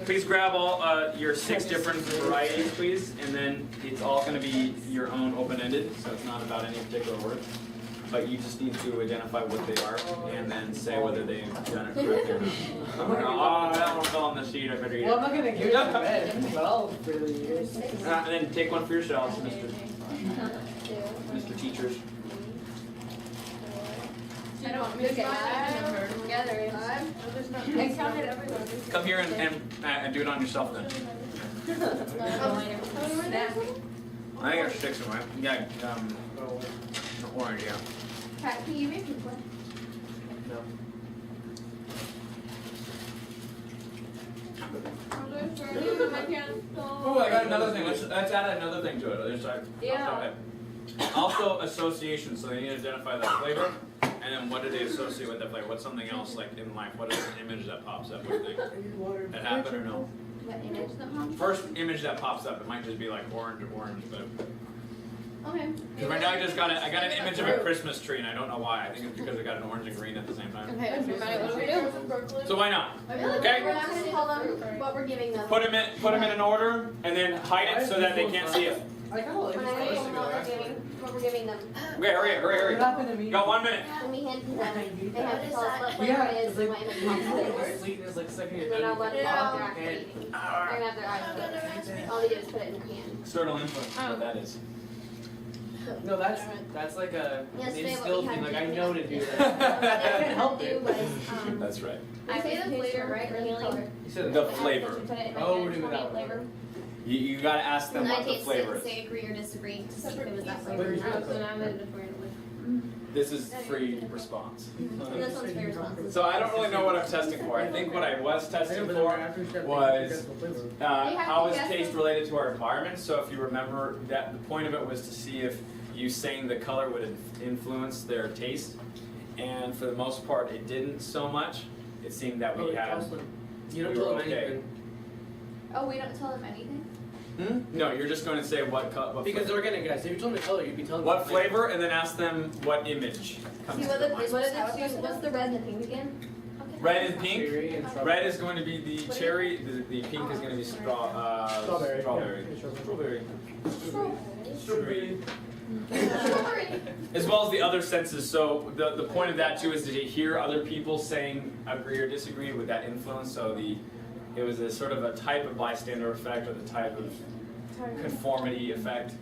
Please grab all your 6 different varieties, please, and then it's all going to be your own open-ended, so it's not about any particular word. But you just need to identify what they are and then say whether they've done it correctly or not. Oh, that one fell on the sheet, I better eat it. Well, I'm not going to give it to Ben. 12 really years. And then take one for yourselves, Mr. Teachers. I don't miss together. I counted everyone. Come here and do it on yourself then. I think there's 6 of them. Yeah, orange, yeah. Cat, can you make me one? No. Oh, I got another thing. Let's add another thing to it. Other side. Yeah. Also, association. So they need to identify that flavor, and then what do they associate with that flavor? What's something else like in life? What is an image that pops up? What do you think? That happened or no? What image that pops? First image that pops up. It might just be like orange, but. Okay. Because right now I got an image of a Christmas tree, and I don't know why. I think it's because I got an orange and green at the same time. Okay, everybody, what do we do? So why not? Okay. We're not going to tell them what we're giving them. Put them in an order, and then hide it so that they can't see it. I kind of like When I tell them what we're giving them. Okay, hurry. What happened to me? You got 1 minute. When we hand to them, they have to tell us what flavor Yeah, it it's is like and what image it is. sweet is like second And then I'll let them know they're and actually eating. They're going to have their eyes closed. All they do is put it in the can. External influence, what that is. no, that's like a Yesterday what instilled we thing. had Like I to know do- to do that. I can't help do it. was, That's right. I say the flavor, right, or the color. You said The that. flavor. Put it in my Oh, hand, we're doing tell me that a one. flavor. You gotta ask them And I what the taste it flavor and is. say agree or disagree to see if it was that But flavor or you not. should. So now I'm going to different This is free response. And this one's free response. So I don't really know what I'm testing for. I think what I was testing for was how is taste related to our environment. So if you remember, that the point of it was to see if you saying the color would influence their taste. And for the most part, it didn't so much. It seemed that we had. You don't we were tell them okay. anything. Oh, we don't tell them anything? No, you're just going to say what Because flavor. they're organic guys. If you told them the color, you'd be telling What them flavor, and then ask them what image See, comes what to are their mind. what's the red and the pink again? Red and pink. Cherry and strawberry. Red is going to be the cherry. The pink is going to be strawberry. Strawberry. Strawberry. As well as the other senses. So the point of that too is to hear other people saying agree or disagree with that influence. So it was a sort of a type of bystander effect or the type of conformity effect.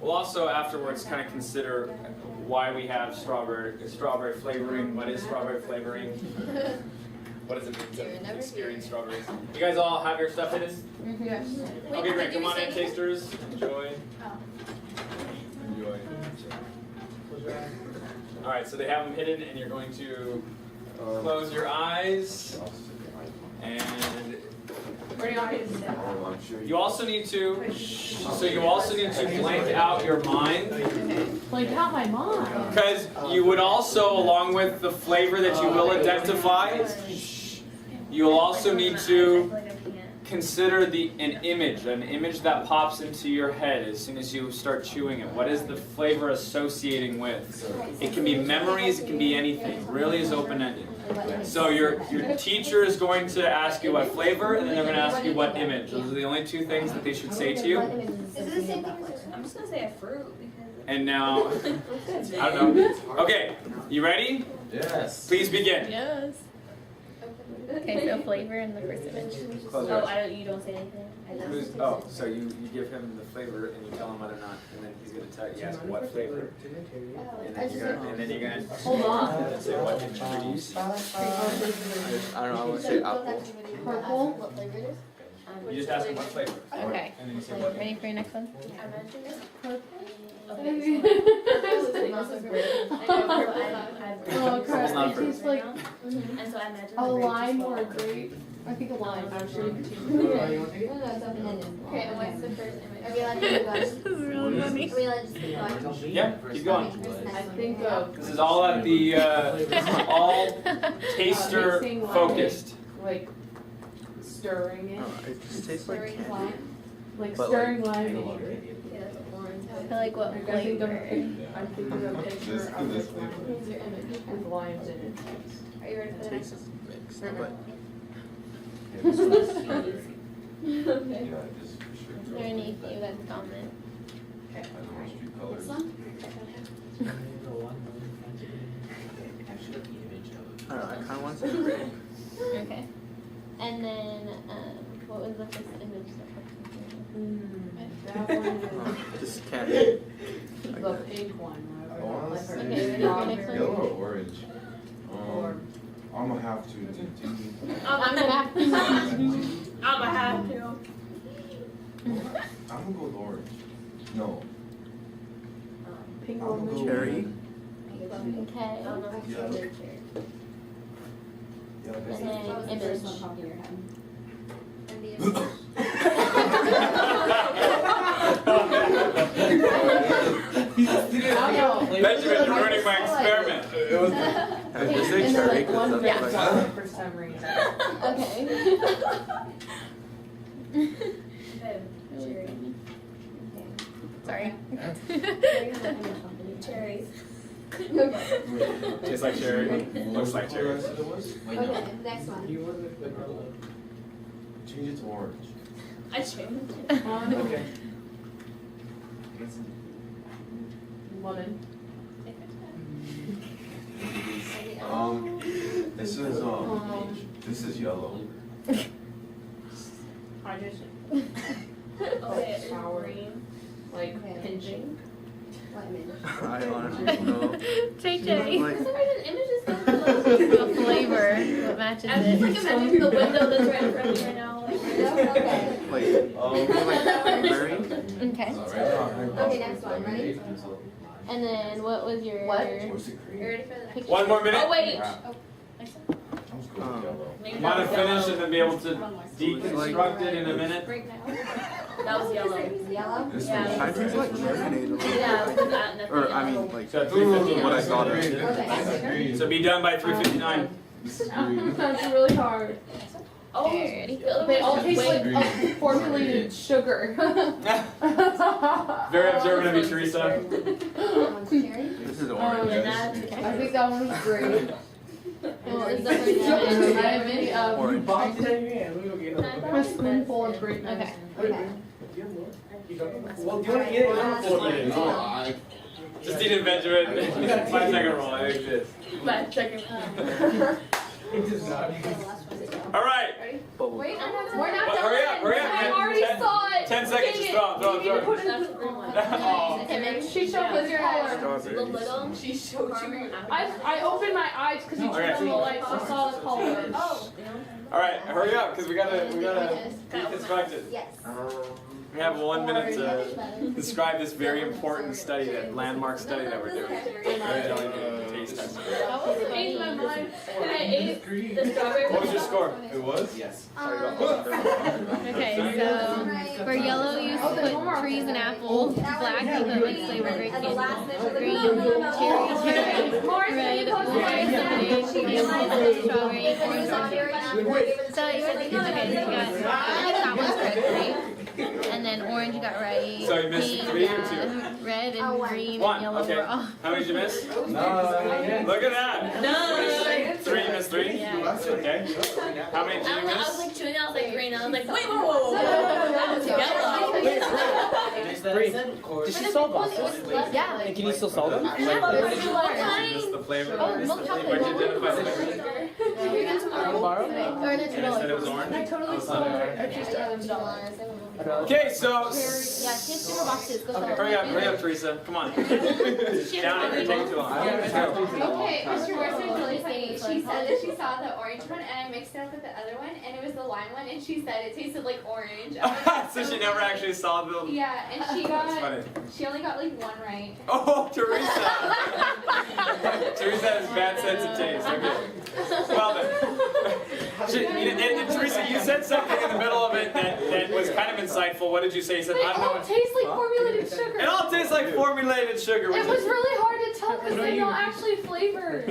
We'll also afterwards kind of consider why we have strawberry flavoring. What is strawberry flavoring? What does it mean to experience strawberries? You guys all have your stuff hidden? Yes. Okay, great. Come on in, tasters. Enjoy. Enjoy. All right, so they have them hidden, and you're going to close your eyes. And you also need to. So you also need to blank out your mind. Blank out my mind. Because you would also, along with the flavor that you will identify, you'll also need to consider an image that pops into your head as soon as you start chewing it. What is the flavor associating with? It can be memories, it can be anything. It really is open-ended. So your teacher is going to ask you what flavor, and then they're going to ask you what image. Those are the only 2 things that they should say to you. Is it the same thing as I'm just gonna say a fruit because. And now, I don't know. Okay, you ready? Yes. Please begin. Yes. Okay, so flavor in the first image. Close your Oh, eyes. you don't say anything. So you give him the flavor and you tell him whether or not, and then he's going to tell you, yes, what flavor, and then you're going to Hold on. say what image do you see. I don't know, I want to say apple. Purple. what flavor it is? You just ask him what flavor. Okay. And then you say what Ready for your next one? Oh crap, not it tastes like And so I imagine a lime or a grape. I think a lime, actually. Okay, and what's the first image? Are we allowed to keep going? This is really funny. Are we allowed to just keep going? Yeah, keep going. I think of This is all at the, this is all taster focused. like stirring it. It just tastes like Stirring candy. lime. Like But stirring like- lime vinegar. Yeah, that's orange. feel like what I think of, flavor? I'm thinking of a picture of this line with lions in it. Are you ready for the next one? Mixed, but Okay. Is there anything that's common? This Colors. one? I don't know. I kind of want to say red. Okay. And then, what was the first image that That one Just can't. is the pink one. I wanna Like say Okay, ready for the next one? yellow or orange. Or I'm gonna have to. I'm gonna have to. I'm a have to. I'm gonna go with orange. No. pink I'm gonna one. go Cherry. with- Okay. Yeah. Yeah, And this then image. And the image. Benjamin, you're ruining my experiment. It was. I would just say And then cherry like one because red that's dot like. for some reason. Okay. Sorry. Cherries. Tastes like cherry. Looks like cherry. It was? Okay, next one. Change it to orange. I changed. Okay. Lemon. This is yellow. Okay, Sour. green. Like Okay. pinching. What image? I honestly know. JJ. Like, For some reason, images go The flavor. What matches I'm just like it? imagining the window that's right in front of me right now. Like, okay. like maybe like berry. Okay. Okay, next one. Ready? And then what was your? What? What's the You green? ready for the next picture? One more minute. Oh, wait. I'm just going with yellow. Want to finish and then be able to deconstruct it in a minute? Break now. That was yellow. Yellow? This Yeah. Kind of tastes like lemonade a little Yeah, bit. with that and the Or I mean like So at 3:59. what I thought of. Okay. So be done by 3:59. This is green. That's really hard. Oh, Okay, ready? They all taste like Wait. formulated sugar. Very observant of you, Teresa. Cherry? This is orange. I think that one was great. What was the first image? Orange. A spoonful of greatness. Okay. Okay. Well, you want to eat it? You don't have to eat it. Just eat it, Benjamin. 5-second rule. I think this. 5 seconds. All right. Bubble. Wait, I'm not We're not Well, hurry up, hurry up. I already saw it. 10 seconds. Just throw it. That's the green one. Oh. Image. She showed us your color. The Strawberries. little. She showed you. I opened my eyes because you turned on the lights. I saw the color. Oh. All right, hurry up, because we gotta deconstruct it. Yes. We have 1 minute to describe this very important study, that landmark study that we're doing. Taste test. That was Ate my funny. mind. I ate the strawberry. What was your score? It was? Yes. Okay, so for yellow you put trees and apples, black you put like flavored grape As a last candy, measure. green cherry, red, orange, strawberry, orange. So you got, okay, so you got, that one's correct, right? And then orange you got right, So you missed pink, 3 or 2? red and green and 1, yellow okay. were off. How many did you miss? No. Look at that. No. 3, you missed 3? Yeah. Okay. How many did you I was miss? like chewing, I was like green, I was like, wait, whoa. That was yellow. Did she solve us? Yeah. And can you still solve them? You missed the flavor. Oh, Missed milk the chocolate. flavor. What'd you identify the flavor? Borrow? Or the You said it was $2. orange? I totally saw it. Okay, so Yeah, take 2 more boxes, go sell it. hurry up, Teresa. Come on. Down if you're taking too long. Okay, Mr. Morrison was really funny. She said that she saw the orange one and I mixed it up with the other one and it was the lime one and she said it tasted like orange. So she never actually saw the. Yeah, and she That's funny. she only got like 1 right. Oh, Teresa! Teresa has bad sense of taste. Okay. Well then. And Teresa, you said something in the middle of it that was kind of insightful. What did you say? You said, But I it don't know. all tastes like formulated sugar. It all tastes like formulated sugar. It was really hard to tell because they're not actually flavors.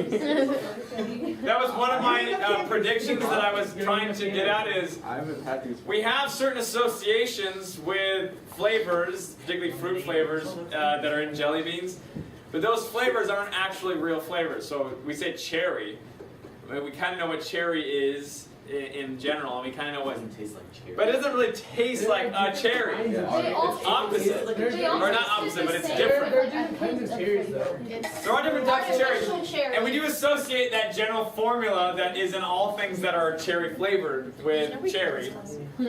That was one of my predictions that I was trying to get at is I haven't had these. we have certain associations with flavors, particularly fruit flavors that are in jelly beans, but those flavors aren't actually real flavors. So we say cherry. I mean, we kind of know what cherry is in general, and we kind of know what it tastes like cherry. but it doesn't really taste like a cherry. They all It's opposite. Or not opposite, but it's different. There are different kinds of cherries, though. There are different types of cherries. Artificial cherry. And we do associate that general formula that is in all things that are cherry flavored with cherry.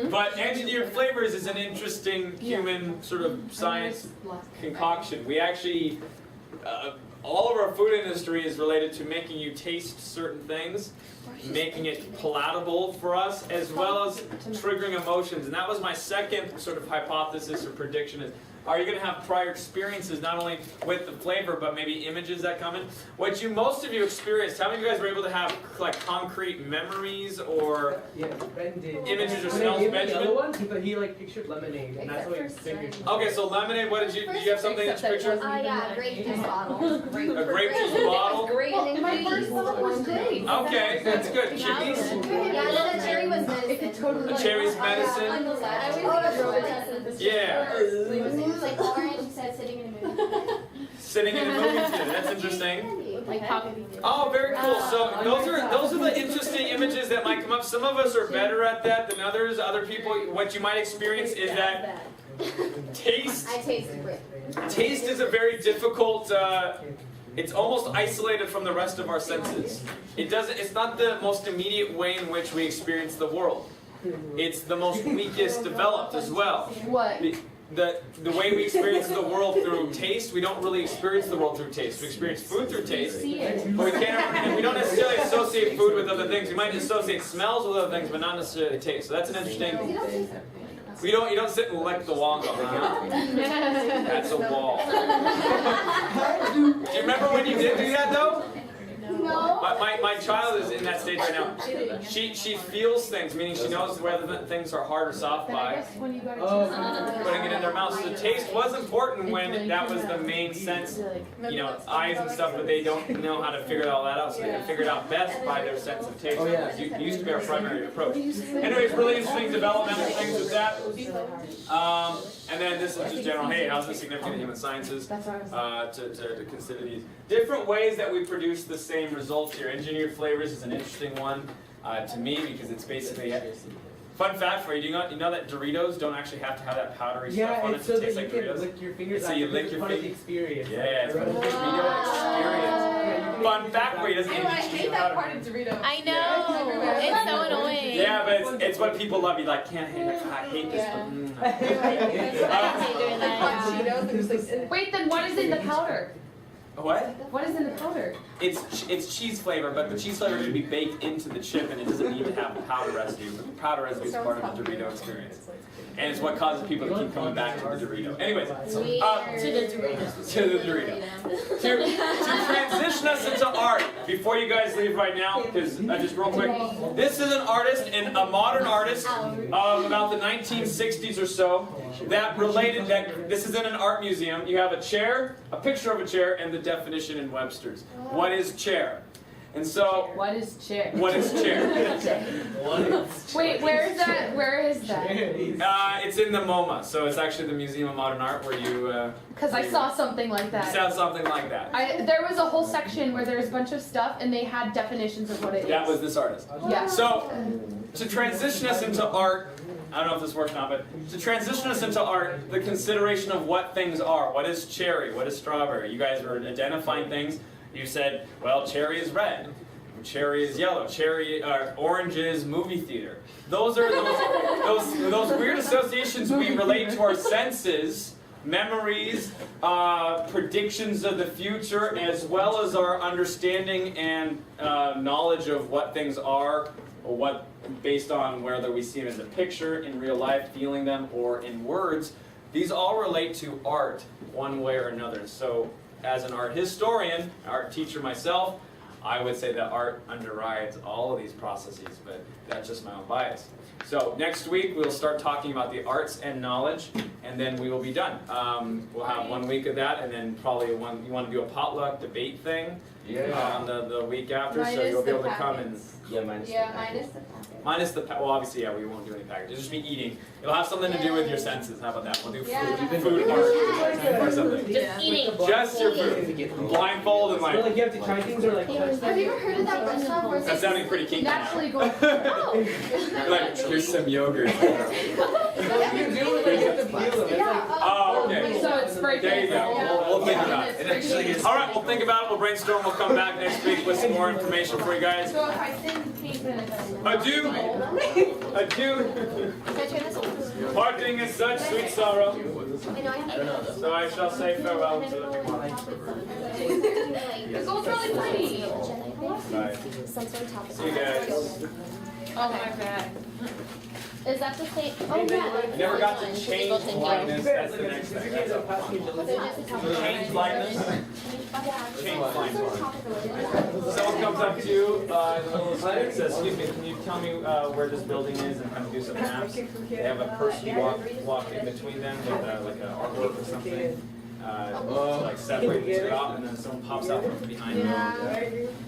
But engineered flavors is an interesting human sort of science concoction. We actually, all of our food industry is related to making you taste certain things, making it palatable for us, as well as triggering emotions. And that was my second sort of hypothesis or prediction is, are you going to have prior experiences not only with the flavor, but maybe images that come in? What most of you experienced, how many of you guys were able to have like concrete memories or Ben did. images or When smells? I gave him the Benjamin? other one, he like pictured lemonade, and that's what he figured. Okay, so lemonade, what did you have something that you pictured? Yeah, grape juice bottle. A grape juice bottle? Great. My first thought was dates. Okay, that's good. Chimneys? Yeah, the cherry was medicine. The cherry's medicine? Yeah. It was like orange instead of sitting in a movie. Sitting in a movie theater, that's interesting. Like pop. Oh, very cool. So those are the interesting images that might come up. Some of us are better at that than others. Other people, what you might experience is that taste. I tasted great. Taste is a very difficult. It's almost isolated from the rest of our senses. It's not the most immediate way in which we experience the world. It's the most weakest developed as well. What? The way we experience the world through taste, we don't really experience the world through taste. We experience food through taste, but we don't necessarily associate food with other things. We might associate smells with other things, but not necessarily taste. So that's an interesting. You don't sit and lick the wall and go, huh? That's a wall. Do you remember when you did do that though? No. My child is in that stage right now. She feels things, meaning she knows whether things are hard or soft by When you go Oh. putting it in their mouth. So the taste was important when that was the main sense, eyes and stuff, but they don't know how to figure all that out. So they can figure it out best by their sense of taste. Oh, yeah. It used to be our primary approach. Anyways, really interesting developmental things with that. And then this is just general, hey, how's this significant in human sciences? To consider these different ways that we produce the same results here. Engineered flavors is an interesting one to me because it's basically. Fun fact for you, you know that Doritos don't actually have to have that powdery stuff on it it's to so taste that like you can Doritos? lick your fingers. So you lick your part of the fingers. experience. Yeah, it's part of the Dorito experience. Fun fact for you, doesn't I hate that part of Doritos. I know. It's so annoying. Yeah, but it's what people love. You like, can't hate it. I hate this. But, I hate doing that. Wait, then what is in the powder? What? What is in the powder? It's cheese flavor, but the cheese flavor should be baked into the chip, and it doesn't need to have powder residue. But the powder residue is part of the Dorito experience, and it's what causes people to keep coming back to the Dorito. Anyways, To the Doritos. to the Dorito. To transition us into art, before you guys leave right now, because just real quick, this is an artist, and a modern artist of about the 1960s or so, that this is in an art museum. You have a chair, a picture of a chair, and the definition in Webster's. What is chair? And so, What is chair? what is chair? Wait, where is that? Where is that? It's in the MoMA, so it's actually the Museum of Modern Art where you Because I saw something like that. sound something like that. There was a whole section where there's a bunch of stuff and they had definitions of what it is. That was this artist. Yeah. So, to transition us into art, I don't know if this works or not, but to transition us into art, the consideration of what things are. What is cherry? What is strawberry? You guys were identifying things. You said, well, cherry is red. Cherry is yellow. Orange is movie theater. Those are those weird associations we relate to our senses, memories, predictions of the future, as well as our understanding and knowledge of what things are, or what, based on whether we see them as a picture, in real life, feeling them, or in words. These all relate to art one way or another. So, as an art historian, art teacher myself, I would say that art underrides all of these processes, but that's just my own bias. So next week we'll start talking about the arts and knowledge, and then we will be done. We'll have 1 week of that, and then probably you want to do a potluck debate thing on the week after, so you'll be able to come and minus the packet. minus the well, obviously, yeah, we won't do any packages. It'll just be eating. It'll have something to do with your senses. How about that? We'll do food art or something. Just eating. Just your food. Blindfold and Like like. you have to try things or like touch Have you ever heard of that restaurant where That's sounding pretty kinky now. naturally go? Oh. Like, here's some yogurt. You do it, like you have to feel it. Oh, okay. So it's spray There you go. We'll think about it. It actually is. All right, we'll think about it. We'll brainstorm. We'll come back next week with some more information for you guys. So if I send paint Adieu. Adieu. Can I turn this on? Parting is such sweet sorrow. I know I have to. So I shall say farewell to This goes really pretty. Bye. Some sort of topic. See you guys. Oh my god. Is that the same? Oh yeah. I never got to change blindness. That's the next thing. That's a change blindness. Change blindness. Someone comes up to you in the middle of the street and says, "Excuse me, can you tell me where this building is and kind of do some maps?" They have a person walk in between them with like an artwork or something. To like separate the two out, and then someone pops out from behind them.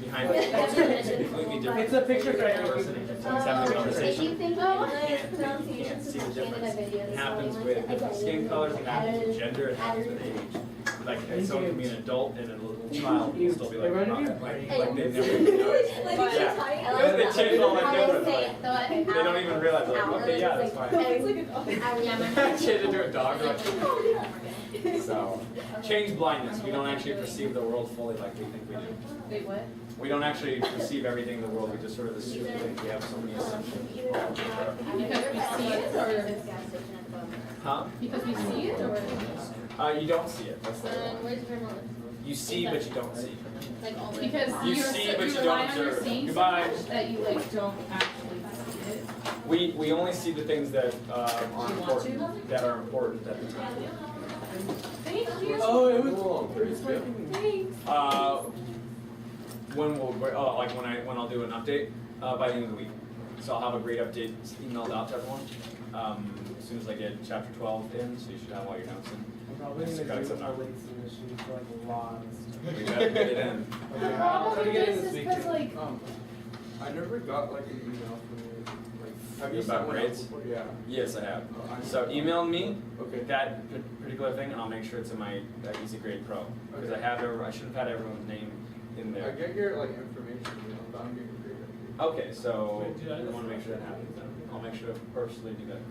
Behind them. It's completely different. It's a picture person. He's having a conversation. You think You can't see the difference. It happens with different skin colors, it happens with gender, it happens with age. Like someone can be an adult and a little child can still be like, like they never even noticed. Yeah. They change all that different. Like, they don't even realize, like, okay, yeah, that's fine. Change into a dog. Like, so, change blindness. We don't actually perceive the world fully like we think we do. Wait, what? We don't actually perceive everything in the world. We just sort of assume that we have so many assumptions. Because we see it, or Huh? because we see it, or You don't see it. That's the Where's your grandma? You see, but you don't see. Like all because You you're see, so, but you you rely don't on your observe. seeing so Goodbye. much that you like don't actually see it. We only see the things that are important. That are important at the time. Thank you. Oh, it was Thanks. When I'll do an update by the end of the week. So I'll have a great update emailed out to everyone as soon as I get chapter 12 in. So you should have all your notes in. probably Just got some now. for like a lot of stuff. We gotta get it in. Okay, I'll try to get it This this is week. 'cause, like, I never got like an email from you. Like, have you About sent one out grades? before? Yeah. Yes, I have. So email me Okay. that particular thing, and I'll make sure it's in my Easy Grade Pro because I should have had everyone's name in I there. get your like information, but I'm getting great. Okay, so I want to make sure that happens. Then I'll make sure to personally do that.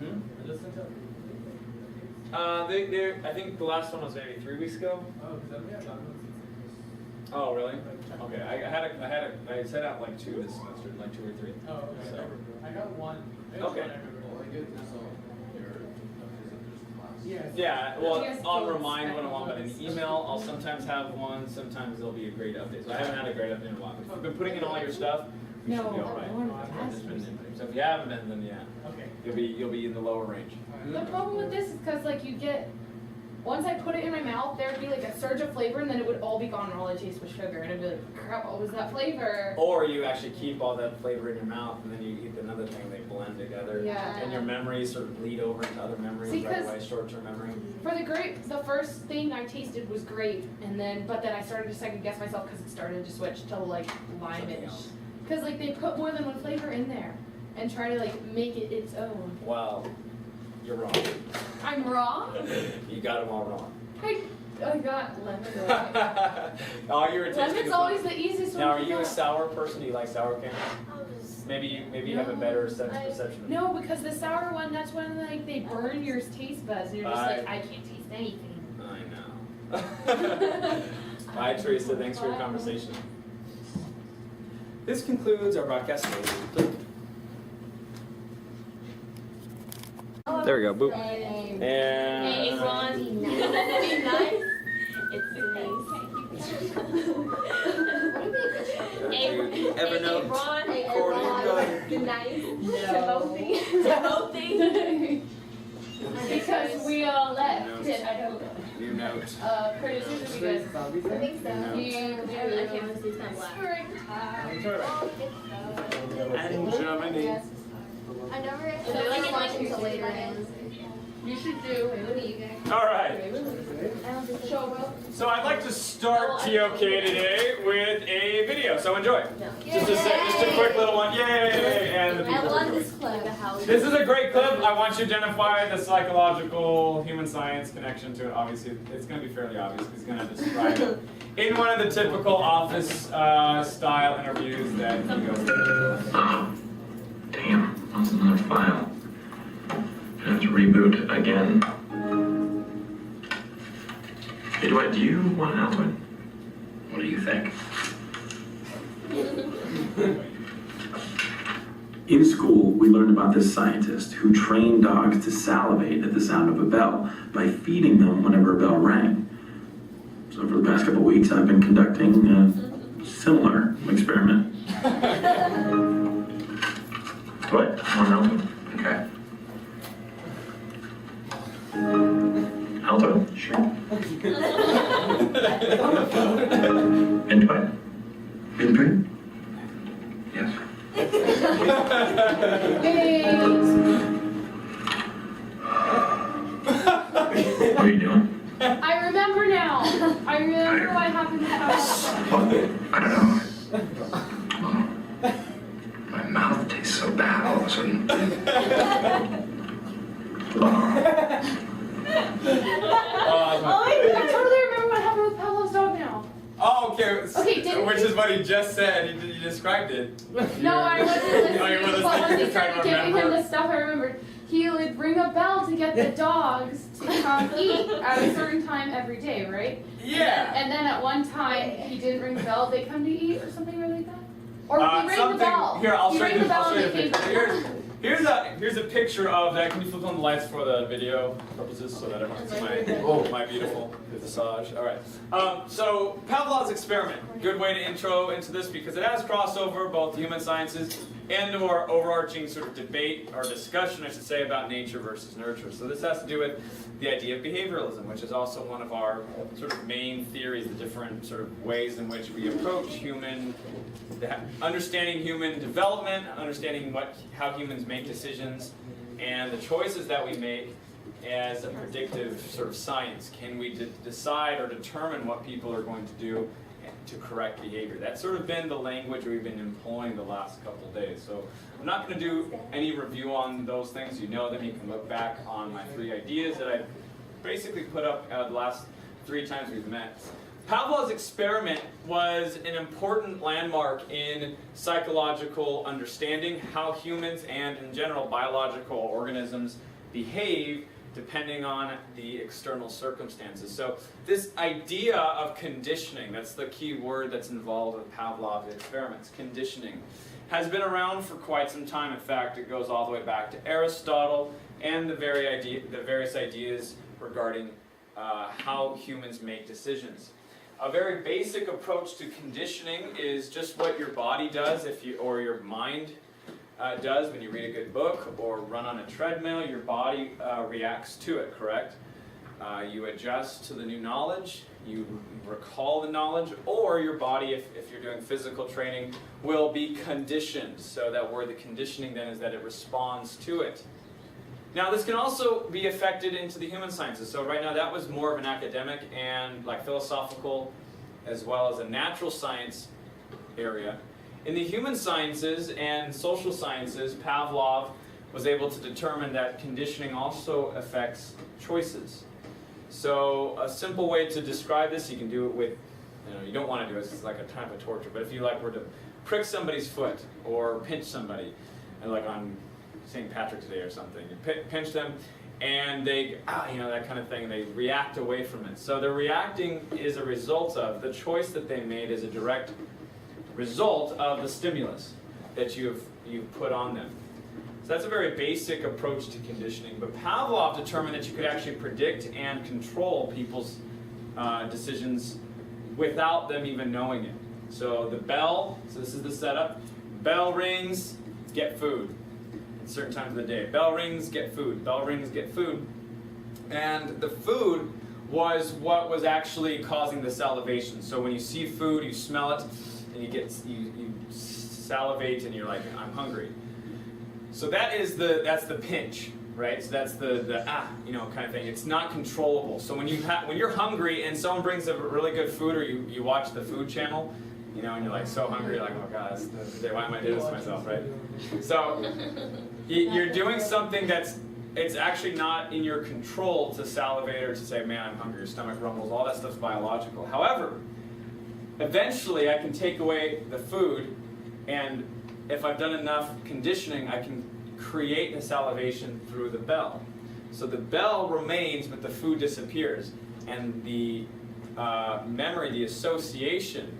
I think the last one was maybe 3 weeks ago. Oh, really? Okay, I set out like 2 this semester, like 2 or 3. Oh, okay. So, I got one. Okay. Well, I get this on your class. Yeah. yeah, well, I'll remind when I want, but in email, I'll sometimes have one, sometimes there'll be a grade update. So I haven't had a grade update in a while. If you've been putting in all your stuff, you should be all right. So if you haven't been, then yeah, Okay. you'll be in the lower range. The problem with this is because like you get, once I put it in my mouth, there would be like a surge of flavor and then it would all be gone and all I taste was sugar and it'd be like, crap, what was that flavor? Or you actually keep all that flavor in your mouth and then you eat another thing, they blend together. Yeah. And your memories sort of bleed over into other memories See, right 'cause away, short-term memory. For the grape, the first thing I tasted was grape, and then I started to second guess myself because it started to switch to like Something lime-ish. else. Because like they put more than one flavor in there and try to like make it its own. Wow, you're wrong. I'm wrong. You got them all wrong. I got lemon. Right. Oh, you were tasting Lemon's the always the easiest one. Now, are to you a get. sour person? Do you like sour candy? Maybe you have a better sense perception. No, because the sour one, that's when like they burn your taste buds, and you're just like, I can't taste anything. I know. Bye, Teresa. Thanks for your conversation. This concludes our broadcast. There we go. Boop. And Hey, Ron. Be nice. Evernote. Ron. Be nice. The whole thing. Because we all left. No. I don't know. New note. Producers, if you guys. I think so. And Germany. I never actually watched until later. You should do. All right. So I'd like to start TOK today with a video. So enjoy. Just a quick little one. Yay! And the I people. love this clip. This is a great clip. I want you to identify the psychological human science connection to it. Obviously, it's going to be fairly obvious. He's going to describe it in one of the typical office style interviews that he goes through. Damn, that's another file. I have to reboot again. Hey, Dwight, do you want Alvin? What do you think? In school, we learned about this scientist who trained dogs to salivate at the sound of a bell by feeding them whenever a bell rang. So for the past couple of weeks, I've been conducting a similar experiment. What? Want Alvin? Okay. Alto? Sure. And Dwight? In pain? Yes. What are you doing? I remember now. I remember what happened to I don't know. My mouth tastes so bad all of a sudden. I totally remember what happened with Pablo's dog now. Oh, okay. Okay, didn't Which is what he just said. You described it. No, I wasn't listening. Oh, you were listening. But once You're he trying started to giving him remember. the stuff, I remembered. He would ring a bell to get the dogs to come eat at a certain time every day, right? Yeah. And then at one time, he didn't ring the bell, they come to eat or something like that? Or he rang the Something. bell. Here, I'll He show rang you. the bell I'll show you a and they picture. came. Here's a picture of that. Can you flip on the lights for the video purposes so that everyone can see my beautiful visage? All right. So Pavlov's experiment. Good way to intro into this because it has crossover both human sciences and or overarching sort of debate or discussion, I should say, about nature versus nurture. So this has to do with the idea of behavioralism, which is also one of our sort of main theories, the different sort of ways in which we approach understanding human development, understanding how humans make decisions, and the choices that we make as a predictive sort of science. Can we decide or determine what people are going to do to correct behavior? That's sort of been the language we've been employing the last couple of days. So I'm not going to do any review on those things. You know them. You can look back on my 3 ideas that I basically put up the last 3 times we've met. Pavlov's experiment was an important landmark in psychological understanding how humans and, in general, biological organisms behave depending on the external circumstances. So this idea of conditioning, that's the key word that's involved with Pavlov's experiments, conditioning, has been around for quite some time. In fact, it goes all the way back to Aristotle and the various ideas regarding how humans make decisions. A very basic approach to conditioning is just what your body does or your mind does when you read a good book or run on a treadmill. Your body reacts to it, correct? You adjust to the new knowledge, you recall the knowledge, or your body, if you're doing physical training, will be conditioned. So that word, the conditioning then, is that it responds to it. Now this can also be affected into the human sciences. So right now that was more of an academic and like philosophical as well as a natural science area. In the human sciences and social sciences, Pavlov was able to determine that conditioning also affects choices. So a simple way to describe this, you can do it with, you don't want to do it, it's like a type of torture, but if you were to prick somebody's foot or pinch somebody, and like on St. Patrick's Day or something, you pinch them and they, that kind of thing, they react away from it. So they're reacting is a result of, the choice that they made is a direct result of the stimulus that you've put on them. So that's a very basic approach to conditioning. But Pavlov determined that you could actually predict and control people's decisions without them even knowing it. So the bell, so this is the setup, bell rings, get food. At certain times of the day. Bell rings, get food. Bell rings, get food. And the food was what was actually causing the salivation. So when you see food, you smell it, and you salivate, and you're like, I'm hungry. So that's the pinch, right? So that's the kind of thing. It's not controllable. So when you're hungry and someone brings up really good food, or you watch the Food Channel, and you're like so hungry, you're like, oh God, this is the day. Why am I doing this to myself, right? So you're doing something it's actually not in your control to salivate or to say, man, I'm hungry, your stomach rumbles, all that stuff's biological. However, eventually I can take away the food, and if I've done enough conditioning, I can create the salivation through the bell. So the bell remains, but the food disappears. And the memory, the association,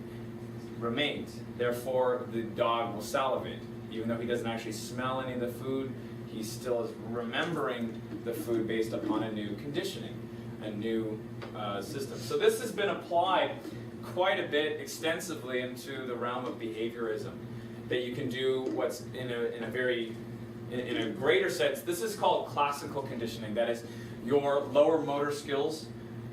remains. Therefore, the dog will salivate. Even though he doesn't actually smell any of the food, he still is remembering the food based upon a new conditioning, a new system. So this has been applied quite a bit extensively into the realm of behaviorism, that you can do what's in a greater sense. This is called classical conditioning. That is, your lower motor skills,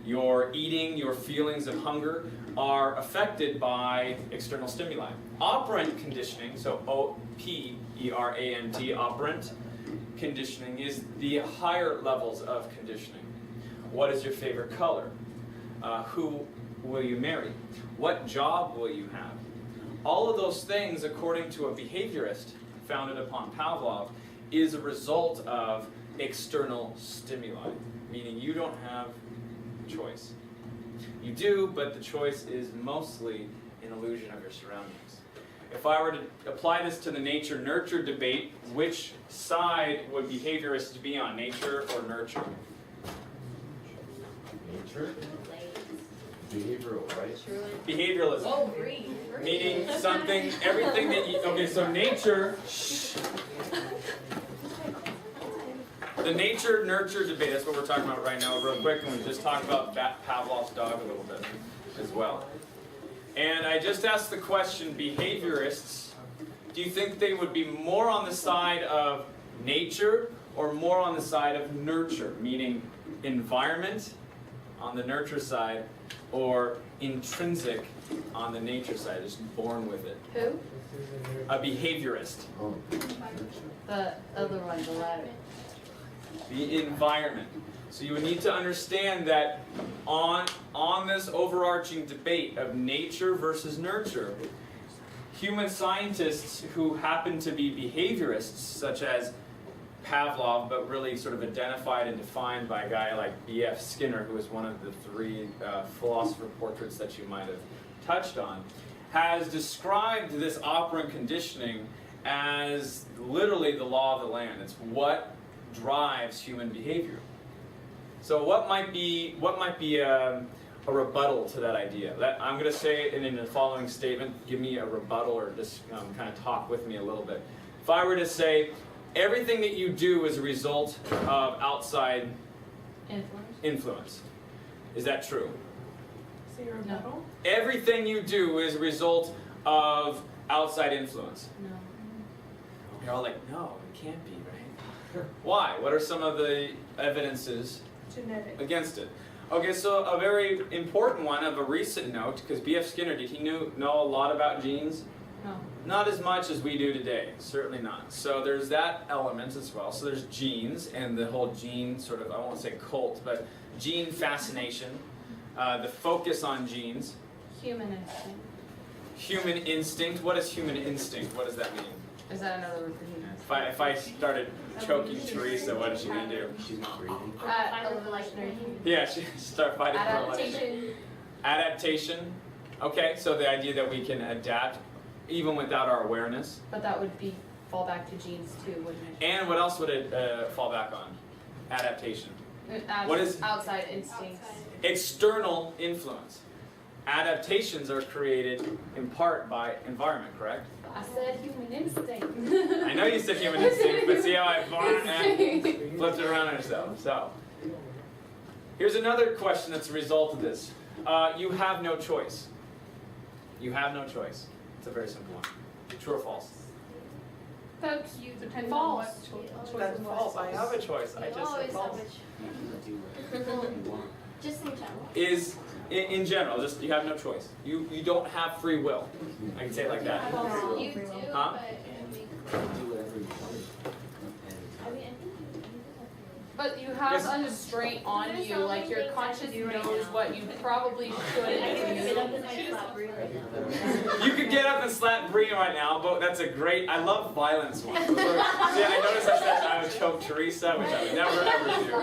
your eating, your feelings of hunger are affected by external stimuli. Operant conditioning, so O-P-E-R-A-N-T, operant conditioning is the higher levels of conditioning. What is your favorite color? Who will you marry? What job will you have? All of those things, according to a behaviorist founded upon Pavlov, is a result of external stimuli, meaning you don't have a choice. You do, but the choice is mostly an illusion of your surroundings. If I were to apply this to the nature-nurture debate, which side would behaviorists be on, nature or nurture? Nature? Behavioral, right? Behavioralism. Oh, green. Meaning something, everything that you, okay, so nature, the nature-nurture debate, that's what we're talking about right now real quick, and we just talked about Pavlov's dog a little bit as well. And I just asked the question, behaviorists, do you think they would be more on the side of nature or more on the side of nurture, meaning environment on the nurture side, or intrinsic on the nature side, just born with it? Who? A behaviorist. The other one, the latter. The environment. So you would need to understand that on this overarching debate of nature versus nurture, human scientists who happen to be behaviorists, such as Pavlov, but really sort of identified and defined by a guy like B.F. Skinner, who is one of the three philosopher portraits that you might have touched on, has described this operant conditioning as literally the law of the land. It's what drives human behavior. So what might be a rebuttal to that idea? I'm going to say it in the following statement. Give me a rebuttal, or just kind of talk with me a little bit. If I were to say, everything that you do is a result of outside influence. Is that true? So you're a rebuttal? Everything you do is a result of outside influence. No. You're all like, no, it can't be, right? Why? What are some of the evidences Genetic. against it? Okay, so a very important one of a recent note, because B.F. Skinner, did he know a lot about genes? No. Not as much as we do today, certainly not. So there's that element as well. So there's genes and the whole gene sort of, I won't say cult, but gene fascination, the focus on genes. Human instinct. Human instinct, what is human instinct? What does that mean? Is that another word for human? If I started choking Teresa, what is she going to do? She's not breathing. Evolutionary. Yeah, she start fighting for her life. Adaptation. Adaptation. Okay, so the idea that we can adapt even without our awareness. But that would fall back to genes too, wouldn't it? And what else would it fall back on? Adaptation. What is outside instincts? external influence? Adaptations are created in part by environment, correct? I said human instinct. I know you said human instinct, but see how I flipped it around on yourself. So, here's another question that's a result of this. You have no choice. You have no choice. It's a very simple one. True or false? Folks, you depend False. on what choice That's was. false. I have a choice. I just said false. Just in general. is in general, just you have no choice. You don't have free will. I can say it like that. You do, Huh? but But you have Yes. a restraint on you, like your conscience knows what you probably shouldn't do. You could get up and slap Bree right now, but that's a great. I love violence ones. See, I noticed I said I would choke Teresa, which I would never ever do.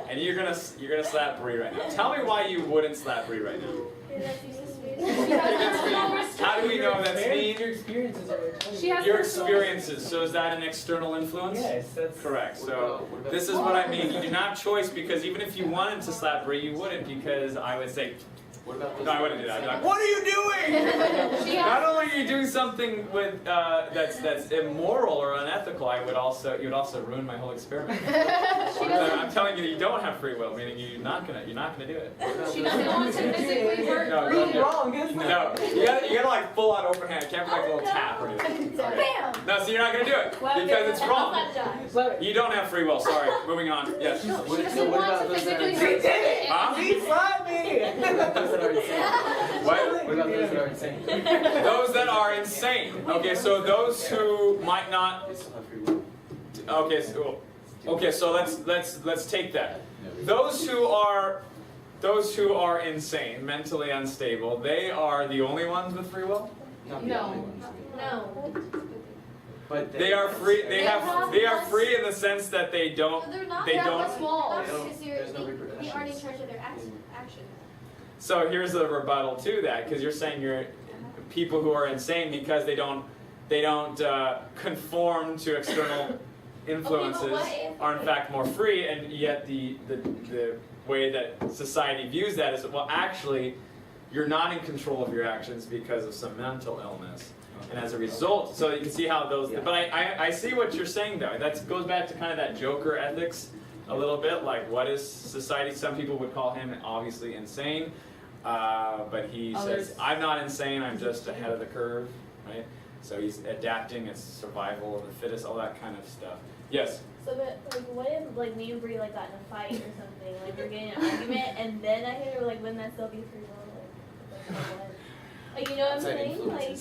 And you're gonna slap Bree right now. Tell me why you wouldn't slap Bree right now. How do we know that's mean? Your experiences are. She has Your personal- experiences. So is that an external influence? Yes, that's Correct. So this is what I mean. You do not have choice because even if you wanted to slap Bree, you wouldn't because I would say, no, I wouldn't do that. I'd be like, what are you doing? She Not has, only are you doing something with that's immoral or unethical, you would also ruin my whole experiment. I'm telling you, you don't have free will, meaning you're not gonna do it. she doesn't want to physically hurt No, Bree. no. wrong, isn't it? No, you gotta like full on open hand. It can't be like a little tap or anything. bam! No, so you're not gonna do it because it's wrong. You don't have free will. Sorry. Moving on. Yes. She doesn't want to physically She hurt did it! Huh? He slapped me! What? What about those that are insane? Those that are insane. Okay, so those who might not. Okay, so let's take that. Those who are insane, mentally unstable, they are the only ones with free will. No. No. But They are free. They are free in the sense that they don't. They're not. They They're don't. not small. They don't- Because there's no they repercussions. aren't in charge of their actions. So here's a rebuttal to that, because you're saying you're people who are insane because they don't conform to external influences are in fact more free, and yet the way that society views that is, well, actually, you're not in control of your actions because of some mental illness. And as a result, so you can see how those, but I see what you're saying though. That goes back to kind of that Joker ethics a little bit, like what is society? Some people would call him obviously insane, but he says, I'm not insane, I'm just ahead of the curve, right? So he's adapting, it's survival of the fittest, all that kind of stuff. Yes? So, but like, what if like me and Bree like got in a fight or something? Like we're getting in an argument, and then I hit her. Like, wouldn't that still be free will? Like you know what I'm saying? Like,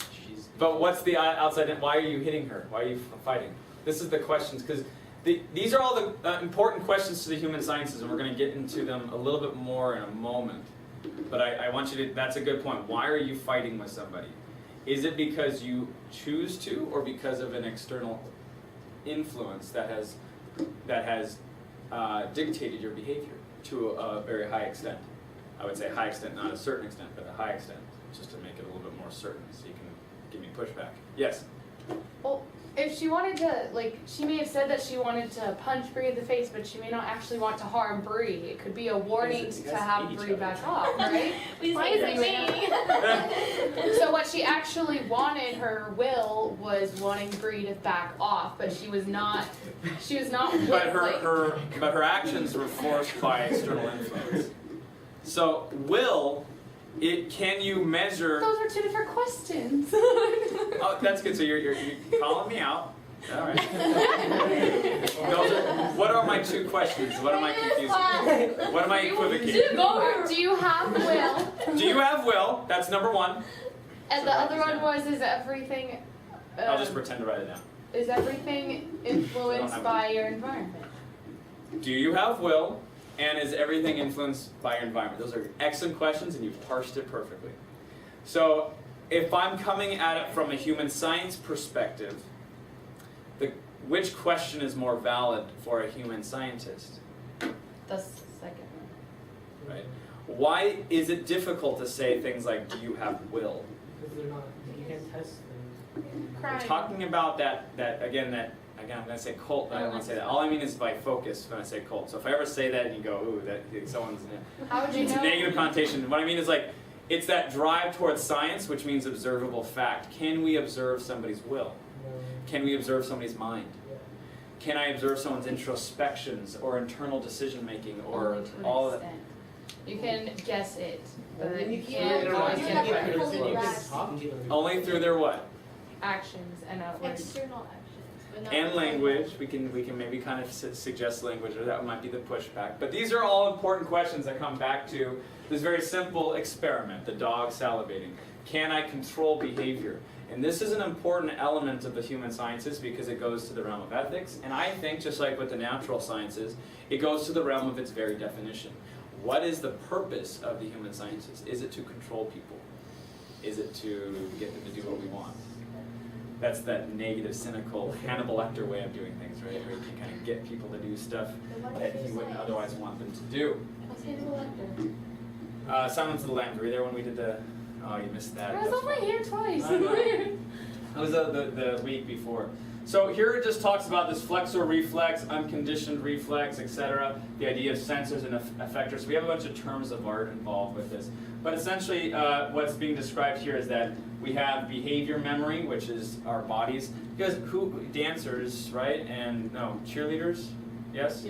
But what's the outside, why are you hitting her? Why are you fighting? This is the questions, because these are all the important questions to the human sciences, and we're going to get into them a little bit more in a moment. But I want you to, that's a good point. Why are you fighting with somebody? Is it because you choose to, or because of an external influence that has dictated your behavior to a very high extent? I would say high extent, not a certain extent, but a high extent, just to make it a little bit more certain so you can give me pushback. Yes? Well, if she wanted to, like, she may have said that she wanted to punch Bree in the face, but she may not actually want to harm Bree. It could be a warning to have Bree back off, right? why is it me? So what she actually wanted, her will, was wanting Bree to back off, but she was not. But her actions were forced by external influence. So will, can you measure? Those are two different questions. Oh, that's good. So you're calling me out. All right. What are my two questions? What am I confusing? What am I equivocating? Do you have will? Do you have will? That's number one. And the other one was, is everything? I'll just pretend to write it down. Is everything influenced by your environment? Do you have will? And is everything influenced by your environment? Those are excellent questions, and you've parsed it perfectly. So, if I'm coming at it from a human science perspective, which question is more valid for a human scientist? The second one. Right? Why is it difficult to say things like, do you have will? Because they're not, you can't test them. We're talking about that again, I'm going to say cult, but I don't want to say that. All I mean is by focus when I say cult. So if I ever say that and you go, ooh, that someone's How would you it's know? a negative connotation. What I mean is like, it's that drive towards science, which means observable fact. Can we observe somebody's will? Can we observe somebody's mind? Can I observe someone's introspections or internal decision making or Only to an all of that? extent. You can guess it, but Then you you can't can't always you get have it to right. fully You can grasp. talk to them. Only through their what? Actions and outwards. External actions. And language, we can maybe kind of suggest language, or that might be the pushback. But these are all important questions that come back to this very simple experiment, the dog salivating. Can I control behavior? And this is an important element of the human sciences because it goes to the realm of ethics. And I think, just like with the natural sciences, it goes to the realm of its very definition. What is the purpose of the human sciences? Is it to control people? Is it to get them to do what we want? That's that negative, cynical, Hannibal Lecter way of doing things, right? Where you can kind of get people to do stuff that you wouldn't otherwise want them to do. What's Hannibal Lecter? Silence of the Lambs. Were you there when we did the... Oh, you missed that. I was on my hair twice. I know. It was the week before. So here it just talks about this flexor reflex, unconditioned reflex, etc. The idea of sensors and effectors. We have a bunch of terms of art involved with this. But essentially what's being described here is that we have behavior memory, which is our bodies. Because dancers, right? And no, cheerleaders? Yes?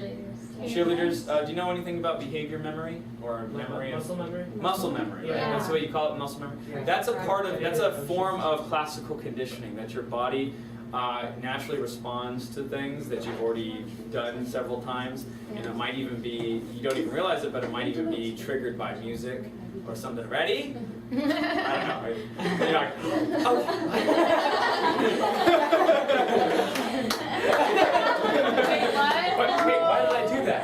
Cheerleaders. Do you know anything about behavior memory or memory? Muscle memory. Muscle memory. Right? Yeah. That's what you call it, muscle memory. Yeah. That's a form of classical conditioning that your body naturally responds to things that you've already done several times, and it might even be, you don't even realize it, but it might even be triggered by music or something. Ready? I don't know. You're like, oh. Wait, what? Wait, why did I do that?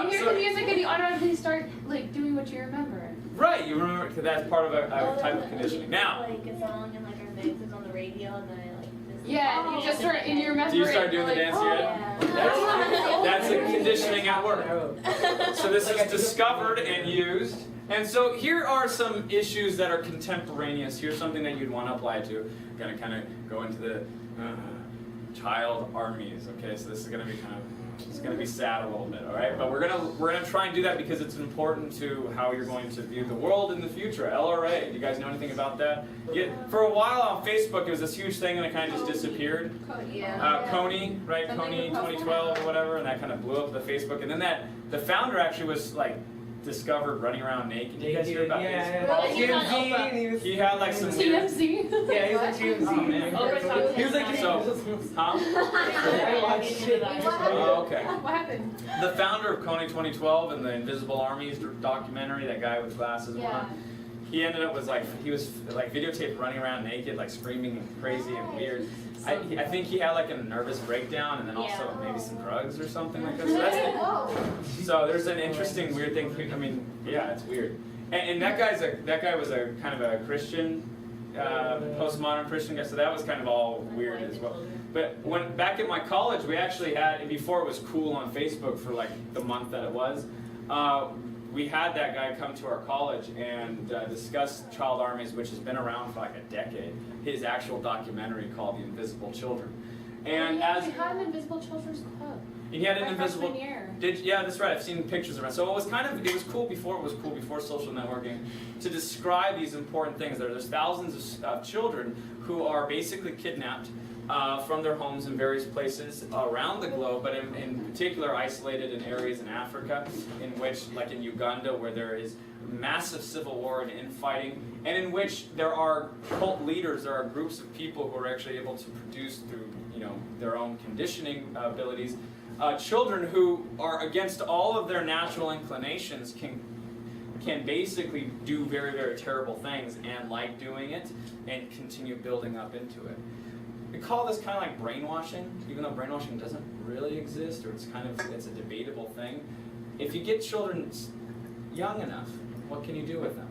You hear the music and you automatically start like doing what you remember. Right, you remember, because that's part of a type of conditioning. Now, Like a song and like our mix is on the radio and then I like this. Yeah, and you just start in your memory. do you start doing the like, dance oh, yet? Yeah. That's a conditioning at work. So this is discovered and used. And so here are some issues that are contemporaneous. Here's something that you'd want to apply to. I'm going to kind of go into the child armies. Okay, so this is going to be it's going to be sad a little bit, all right? But we're gonna try and do that because it's important to how you're going to view the world in the future. LRA. Do you guys know anything about that? For a while on Facebook, it was this huge thing, and it kind of just disappeared. Coney, right? Coney 2012 or whatever, and that kind of blew up the Facebook. And then the founder actually was like discovered running around naked. Did you guys hear about this? TMZ. He had like some weird... TMZ? Yeah, he was like TMZ. Oh, man. He was like, Huh? I watched it. Oh, okay. What happened? The founder of Coney 2012 and the Invisible Armies documentary, that guy with glasses on, he ended up he was videotaped running around naked, like screaming and crazy and weird. I think he had like a nervous breakdown and then also maybe some drugs or something like that. So there's an interesting weird thing. I mean, yeah, it's weird. And that guy was a kind of a Christian, postmodern Christian guy. So that was kind of all weird as well. But back at my college, we actually had, before it was cool on Facebook for like the month that it was, we had that guy come to our college and discuss child armies, which has been around for like a decade. His actual documentary called The Invisible Children. And we had an Invisible Children's Club. he had an invisible. Freshman year. Yeah, that's right. I've seen pictures around. So it was cool before social networking to describe these important things. There's thousands of children who are basically kidnapped from their homes in various places around the globe, but in particular isolated in areas in Africa, in which, like in Uganda, where there is massive civil war and infighting, and in which there are cult leaders, there are groups of people who are actually able to produce through their own conditioning abilities, children who are against all of their natural inclinations can basically do very, very terrible things and like doing it and continue building up into it. We call this kind of like brainwashing, even though brainwashing doesn't really exist, or it's a debatable thing. If you get children young enough, what can you do with them?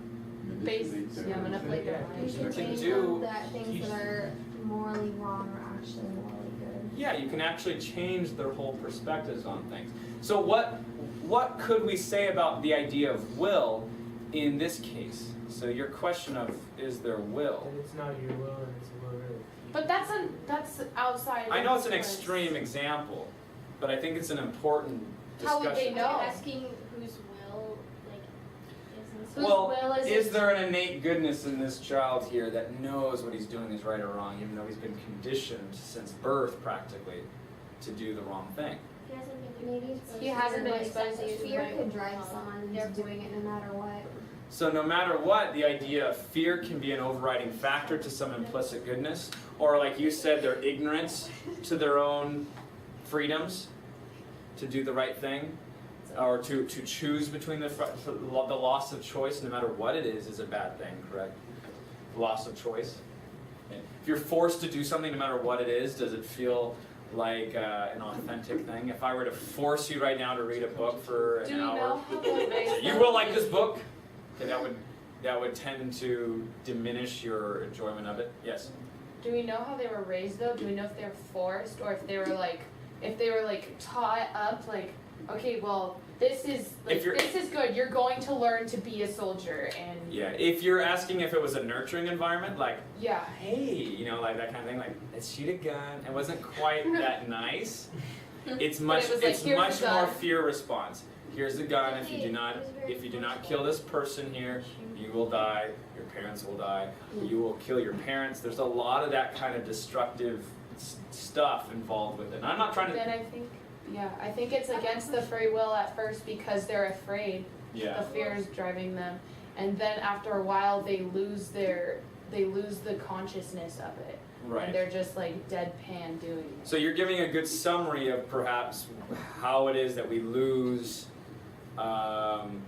Yeah, manipulate their You lives. can change them that things that are morally wrong are actually morally good. Yeah, you can actually change their whole perspectives on things. So what could we say about the idea of will in this case? So your question of, is there will? And it's not your will, and it's a will really. But that's outside. I know it's an extreme example, but I think it's an important discussion. How would they know? Asking whose will, is this? Well, will is there an innate goodness in this child here that knows what he's doing is right or wrong, even though he's been conditioned since birth practically to do the wrong thing? Maybe He hasn't been like, exposed to fear it. could drive someone into doing it no matter what. So no matter what, the idea of fear can be an overriding factor to some implicit goodness, or like you said, their ignorance to their own freedoms to do the right thing, or to choose between the loss of choice, no matter what it is a bad thing, correct? Loss of choice. If you're forced to do something, no matter what it is, does it feel like an authentic thing? If I were to force you right now to read a book for an hour, you will like this book. Okay, that would tend to diminish your enjoyment of it. Yes. Do we know how they were raised though? Do we know if they were forced or if they were like taught up like, okay, well, this is good. You're going to learn to be a soldier and yeah. If you're asking if it was a nurturing environment, like yeah, hey, you know, like that kind of thing, like let's shoot a gun. It wasn't quite that nice. It's much more fear response. Here's the gun. If you do not kill this person here, you will die. Your parents will die. You will kill your parents. There's a lot of that kind of destructive stuff involved with it. And I'm not trying to. Then I think it's against the free will at first because they're afraid. Yeah. The fear is driving them, and then after a while they lose the consciousness of it. Right. And they're just like deadpan doing it. So you're giving a good summary of perhaps how it is that we lose.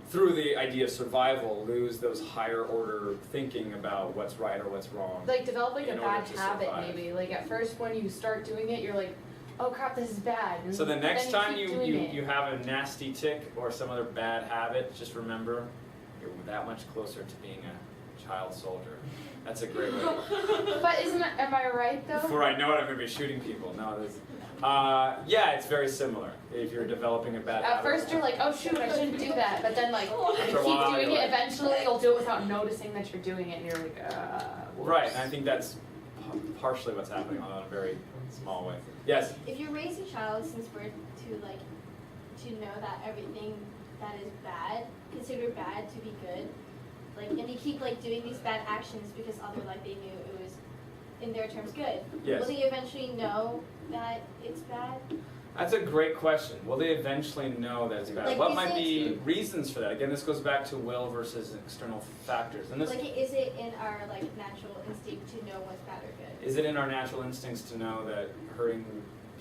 Through the idea of survival, lose those higher order thinking about what's right or what's wrong. Like developing a bad habit, survive. maybe. Like at first, when you start doing it, you're like, "Oh crap, this is bad." And so the next time you you have a nasty tick or some other bad habit, just remember you're that much closer to being a child soldier. That's a great way. But am I right though? Before I know it, I'm going to be shooting people. No, yeah, it's very similar. If you're developing a bad habit. At first you're like, oh shoot, I shouldn't do that. But then like, you keep doing it, like, eventually you'll do it without noticing that you're doing it, and you're like, whoops. Right, and I think that's partially what's happening on a very small way. Yes? If you raise a child since birth to know that everything that is bad, considered bad to be good, like, and you keep like doing these bad actions because they knew it was in their terms good. Yes. Will they eventually know that it's bad? That's a great question. Will they eventually know that it's bad? Like, What might be reasons for that? Again, this goes back to will versus external factors. And this, Like, is it in our like natural instinct to know what's bad or good? is it in our natural instincts to know that hurting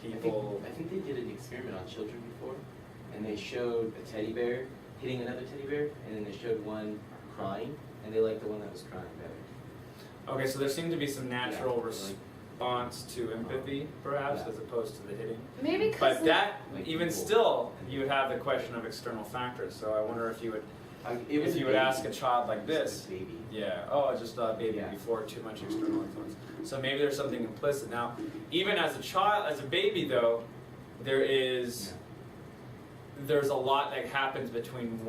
people? I think they did an experiment on children before, and they showed a teddy bear hitting another teddy bear, and then they showed one crying, and they liked the one that was crying better. Okay, so there seemed to be some natural response to empathy, perhaps, as opposed to the hitting. Maybe But that, even still, you would have the question of external factors. So I wonder if you would ask a child like this. Baby. Yeah. Oh, I just thought a baby before too much external influence. So maybe there's something implicit. Now, even as a child, as a baby, though, there's a lot that happens between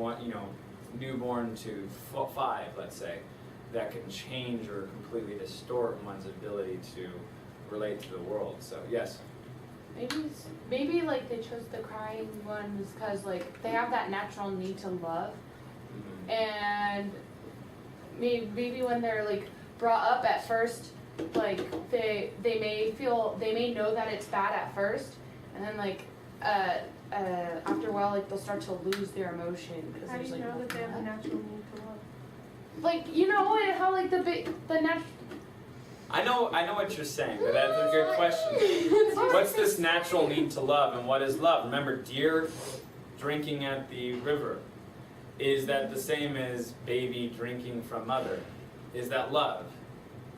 newborn to 5, let's say, that can change or completely distort one's ability to relate to the world. So yes. Maybe like they chose the crying ones because like they have that natural need to love, and maybe when they're like brought up at first, like they may know that it's bad at first, and then like after a while like they'll start to lose their emotion. How do you know that they have a natural need to love? Like how like the natural. I know what you're saying, but that's a good question. What's this natural need to love, and what is love? Remember, deer drinking at the river. Is that the same as baby drinking from mother? Is that love?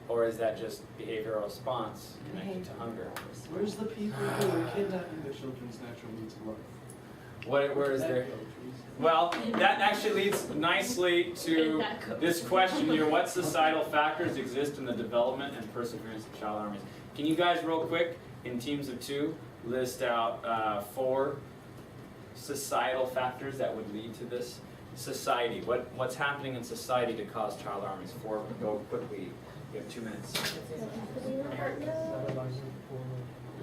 Or is that just behavioral response connected to hunger? Where's the people who are kidnapping the children's natural need to love? Where is there? Well, that actually leads nicely to this question here. What societal factors exist in the development and perseverance of child armies? Can you guys real quick, in teams of 2, list out 4 societal factors that would lead to this? Society. What's happening in society to cause child armies? 4, go quickly. You have 2 minutes.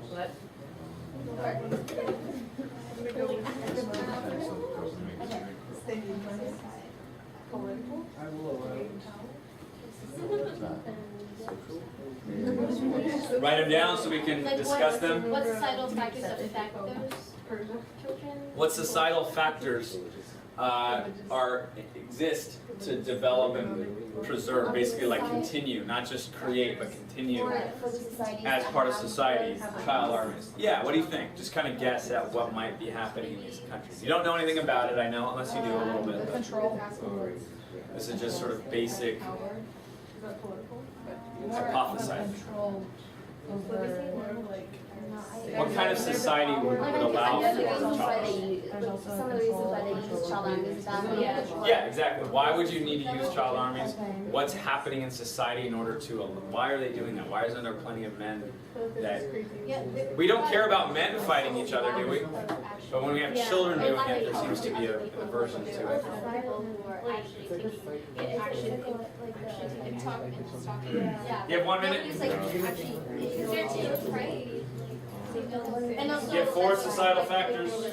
What? Write them down so we can discuss them. What societal factors affect those children? What societal factors exist to develop and preserve, basically like continue, not just create, but continue as part of society, child armies. Yeah, what do you think? Just kind of guess at what might be happening in these countries. You don't know anything about it, I know, unless you do a little bit. Control. This is just sort of basic hypothesizing. What kind of society would allow for child? Some of the reasons why they use child armies is that. Yeah, exactly. Why would you need to use child armies? What's happening in society in order to, why are they doing that? Why isn't there plenty of men that, we don't care about men fighting each other, do we? But when we have children doing it, there seems to be an aversion to it. You have 1 minute? You have 4 societal factors. Other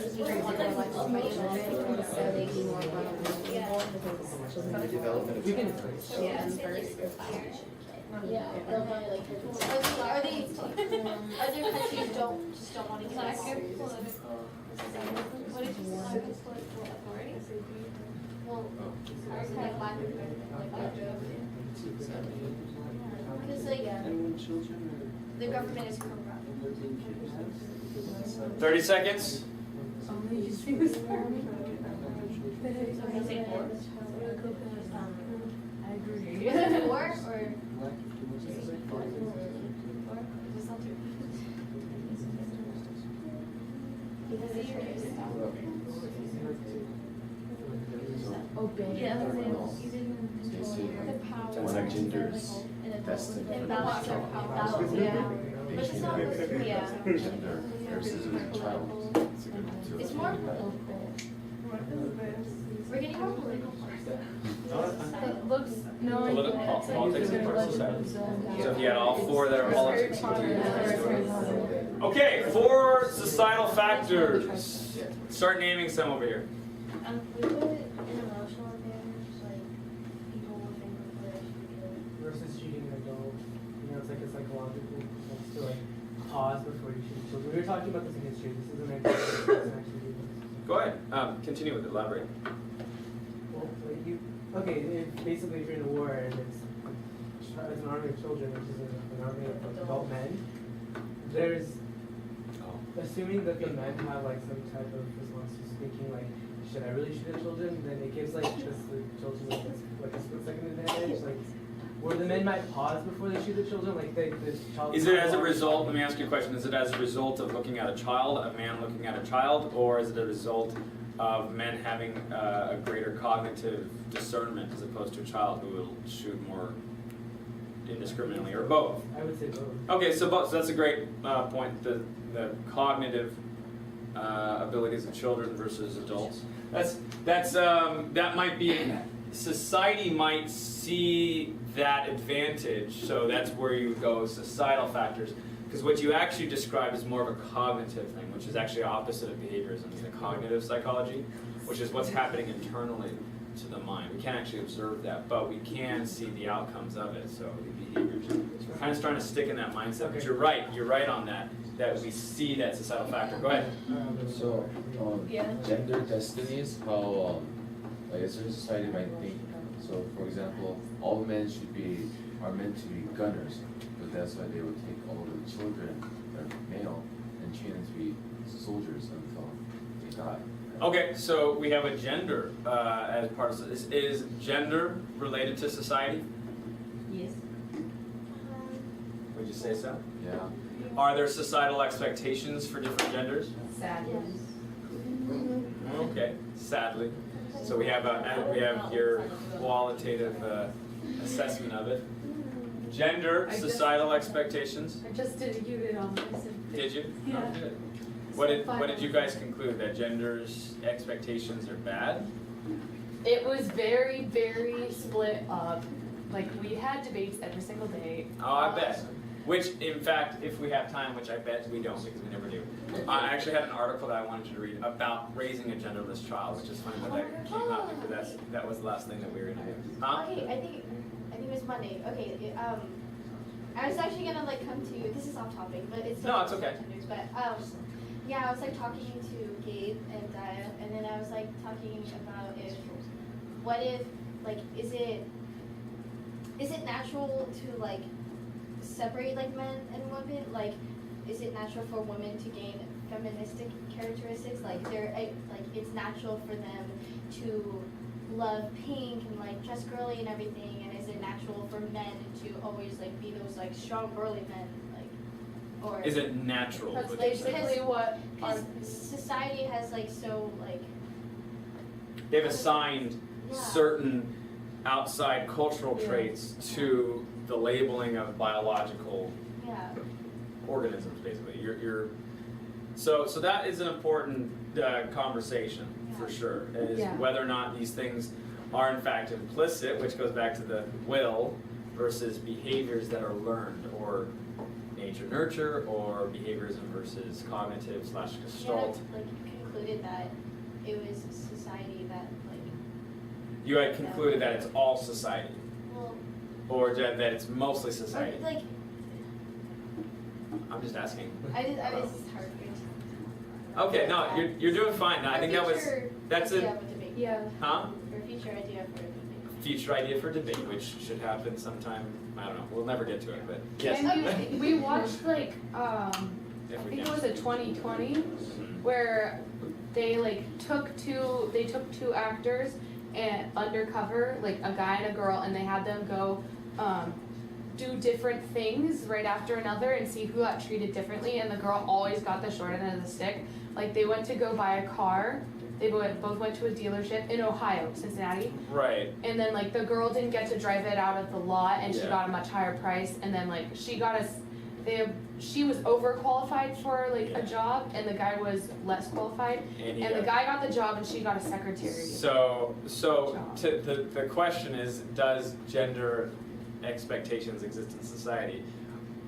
countries just don't want to get what did you say? Political authority? Well, ours kind of lack because the government is corrupt. 30 seconds. Genders destined for gender versus child. It's more. We're getting more political. It looks Politics and part of society. So if you had all 4 that are politics, okay, 4 societal factors. Start naming some over here. We put an emotional advantage, like people will think that they should be good. Versus shooting an adult. It's like a psychological to like pause before you shoot children. We were talking about this in history. This isn't actually Go ahead. Continue with it. Elaborate. well, basically if you're in a war and it's an army of children, which is an army of adult men, there's assuming that the men have like some type of response to thinking like, should I really shoot at children? Then it gives like the children like a split second advantage, like where the men might pause before they shoot the children, like the child. Is it as a result, let me ask you a question, is it as a result of looking at a child, a man looking at a child, or is it a result of men having a greater cognitive discernment as opposed to a child who will shoot more indiscriminately, or both? I would say both. Okay, so both. So that's a great point. The cognitive abilities of children versus adults. That might be, society might see that advantage. So that's where you would go societal factors, because what you actually describe is more of a cognitive thing, which is actually opposite of behaviorism. It's the cognitive psychology, which is what's happening internally to the mind. We can't actually observe that, but we can see the outcomes of it. So the behaviors. So we're kind of trying to stick in that mindset. But you're right on that. That we see that societal factor. Go ahead. So, gender destinies, how like a certain society might think. So, for example, all men are meant to be gunners, but that's why they would take all the children that are male and train them to be soldiers until they die. Okay, so we have a gender as part of this. Is gender related to society? Yes. Would you say so? Yeah. Are there societal expectations for different genders? Sadly. Okay, sadly. So we have your qualitative assessment of it. Gender, societal expectations. I just did a unit on this. Did you? Yeah. Oh, good. What did you guys conclude? That gender's expectations are bad? It was very, very split up. Like, we had debates every single day. Oh, I bet. Which, in fact, if we have time, which I bet we don't because we never do, I actually had an article that I wanted you to read about raising a genderless child, which is funny that that came up because that was the last thing that we were going to do. Huh? Okay, I think it was Monday. Okay, I was actually gonna like come to you. This is off topic, but it's No, it's okay. Genders, but yeah, I was like talking to Gabe and Daya, and then I was like talking about what if like, is it natural to like separate like men and women? Like, is it natural for women to gain feministic characteristics? Like, it's natural for them to love pink and like dress girly and everything, and is it natural for men to always like be those like strong burly men, like, or Is it natural? That's would you say? basically what our because society has like so like They've assigned yeah. certain outside cultural Yeah. traits to the labeling of biological yeah. organisms, basically. So that is an important conversation for sure. Is Yeah. whether or not these things are in fact implicit, which goes back to the will, versus behaviors that are learned, or nature nurture, or behaviorism versus cognitive / gestalt. Yeah, like concluded that it was society that like You had concluded that it's all society, well or that it's mostly society. like I'm just asking. I was just hard for me. Okay, no, you're doing fine. I think that's idea it. of a debate. yeah. Huh? For a future idea for a debate. Future idea for debate, which should happen sometime. I don't know. We'll never get to it, but yes. And we watched like I If we think it can. was a 2020 where they took two actors and undercover, like a guy and a girl, and they had them go do different things right after another and see who got treated differently, and the girl always got the short end of the stick. Like they went to go buy a car. They both went to a dealership in Ohio, Cincinnati. Right. And then like the girl didn't get to drive it out of the lot, and she Yeah. got a much higher price. And then like she was overqualified for like Yeah. a job, and the guy was less qualified. And he And the got- guy got the job, and she got a secretary. So the question is, does gender expectations exist in society?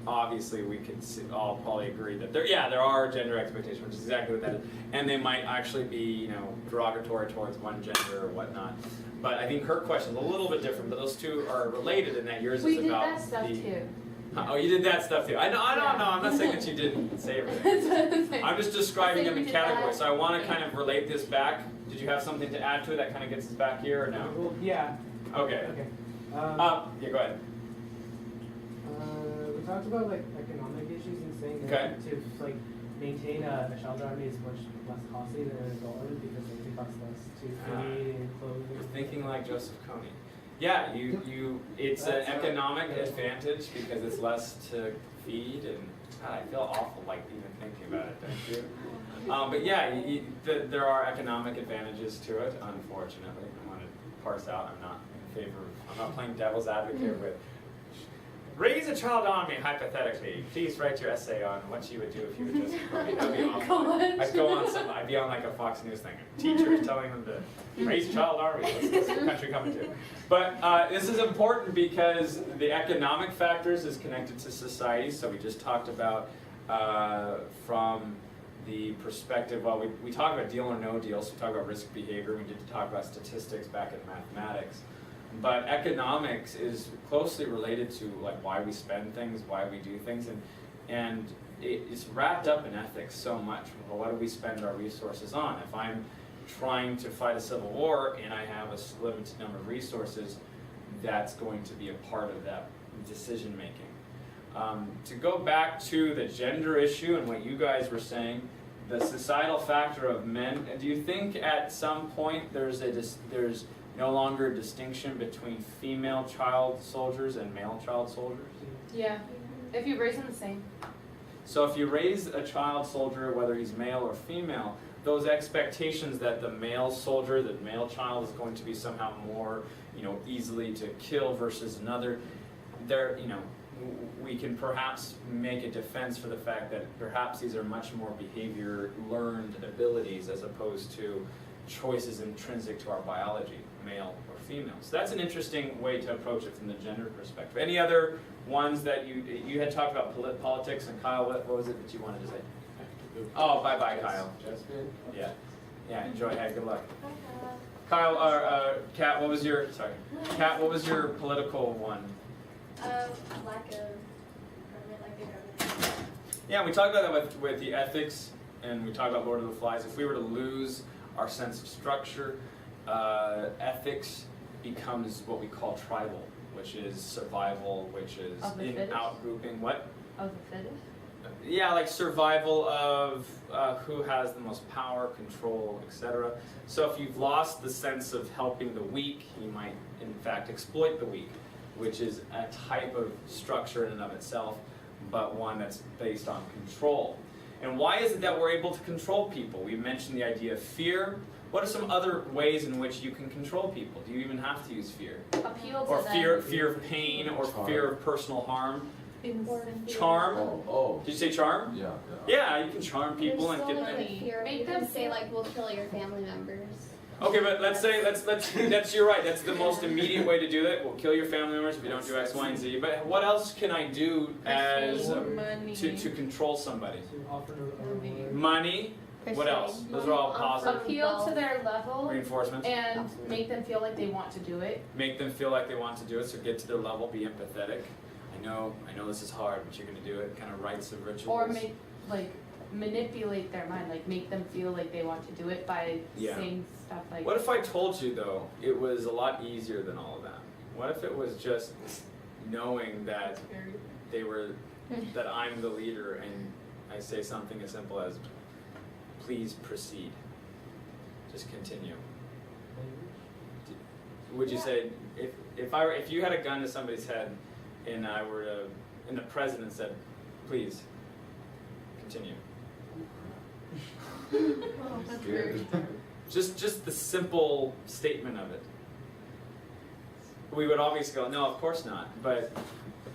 Obviously, we could all probably agree that there are gender expectations, which is exactly what that is, and they might actually be derogatory towards one gender or whatnot. But I think her question is a little bit different, but those two are related in that yours We is did about that stuff the. too. Oh, you did that stuff too. I know. Yeah. I'm not saying that you didn't say everything. I'm just describing them in categories. So I want to kind of relate this back. Did you have something to add to it that kind of gets us back here, or no? Well, yeah. Okay. Okay. Yeah, go ahead. We talked about like economic issues and saying that to like maintain a child army is much less costly than an adult army because like, it costs less to feed and clothe. You're thinking like Joseph Kony. Yeah, it's an economic advantage because it's less to feed, and God, I feel awful like even thinking about it, don't you? But yeah, there are economic advantages to it, unfortunately. I want to parse out, I'm not playing devil's advocate with raise a child army, hypothetically. Please write your essay on what you would do if you were Joseph Kony. That'd be awful. I'd be on like a Fox News thing. Teachers telling them to raise a child army. What's the country coming to? But this is important because the economic factors is connected to society. So we just talked about from the perspective, well, we talked about deal or no deal, so we talked about risk behavior. We did talk about statistics back in mathematics. But economics is closely related to like why we spend things, why we do things, and it's wrapped up in ethics so much. Well, what do we spend our resources on? If I'm trying to fight a civil war and I have a limited number of resources, that's going to be a part of that decision making. To go back to the gender issue and what you guys were saying, the societal factor of men. Do you think at some point there's no longer a distinction between female child soldiers and male child soldiers? Yeah, if you raise them the same. So if you raise a child soldier, whether he's male or female, those expectations that the male soldier, the male child is going to be somehow more, easily to kill versus another, we can perhaps make a defense for the fact that perhaps these are much more behavior learned abilities as opposed to choices intrinsic to our biology, male or female. So that's an interesting way to approach it from the gender perspective. Any other ones that you had talked about politics, and Kyle, what was it that you wanted to say? Oh, bye-bye, Kyle. Yeah, enjoy. Hey, good luck. Kyle, Kat, what was your political one? Lack of government, like the government. Yeah, we talked about that with the ethics, and we talked about Lord of the Flies. If we were to lose our sense of structure, ethics, becomes what we call tribal, which is survival, which is Of the in fittest? outgrouping. What? Of the fittest? Yeah, like survival of who has the most power, control, etc. So if you've lost the sense of helping the weak, you might in fact exploit the weak, which is a type of structure in and of itself, but one that's based on control. And why is it that we're able to control people? We mentioned the idea of fear. What are some other ways in which you can control people? Do you even have to use fear? Appeal to Or them. fear of pain, or Charm. fear of personal harm? Instant. Charm? Oh, Did you say charm? yeah. Yeah, you can charm people and get them. fear. Make Make them them say like, "We'll kill your family members." Okay, but let's you're right. That's the most immediate way to do that. We'll kill your family members if you don't do X, Y, and Z. But what else can I do as Money. to control somebody? To offer a reward. Money. What else? Those are all positive Appeal to their level reinforcements. and make them feel like they want to do it. Make them feel like they want to do it. So get to their level. Be empathetic. I know this is hard, but you're going to do it. Kind of rites of rituals. Or manipulate their mind, like make them feel like they want to do it by Yeah. saying stuff like. What if I told you, though, it was a lot easier than all of that? What if it was just knowing that that I'm the leader and I say something as simple as, please proceed. Just continue. Would you say, if you had a gun to somebody's head and the president said, please, continue. Good. Just the simple statement of it. We would obviously go, no, of course not. But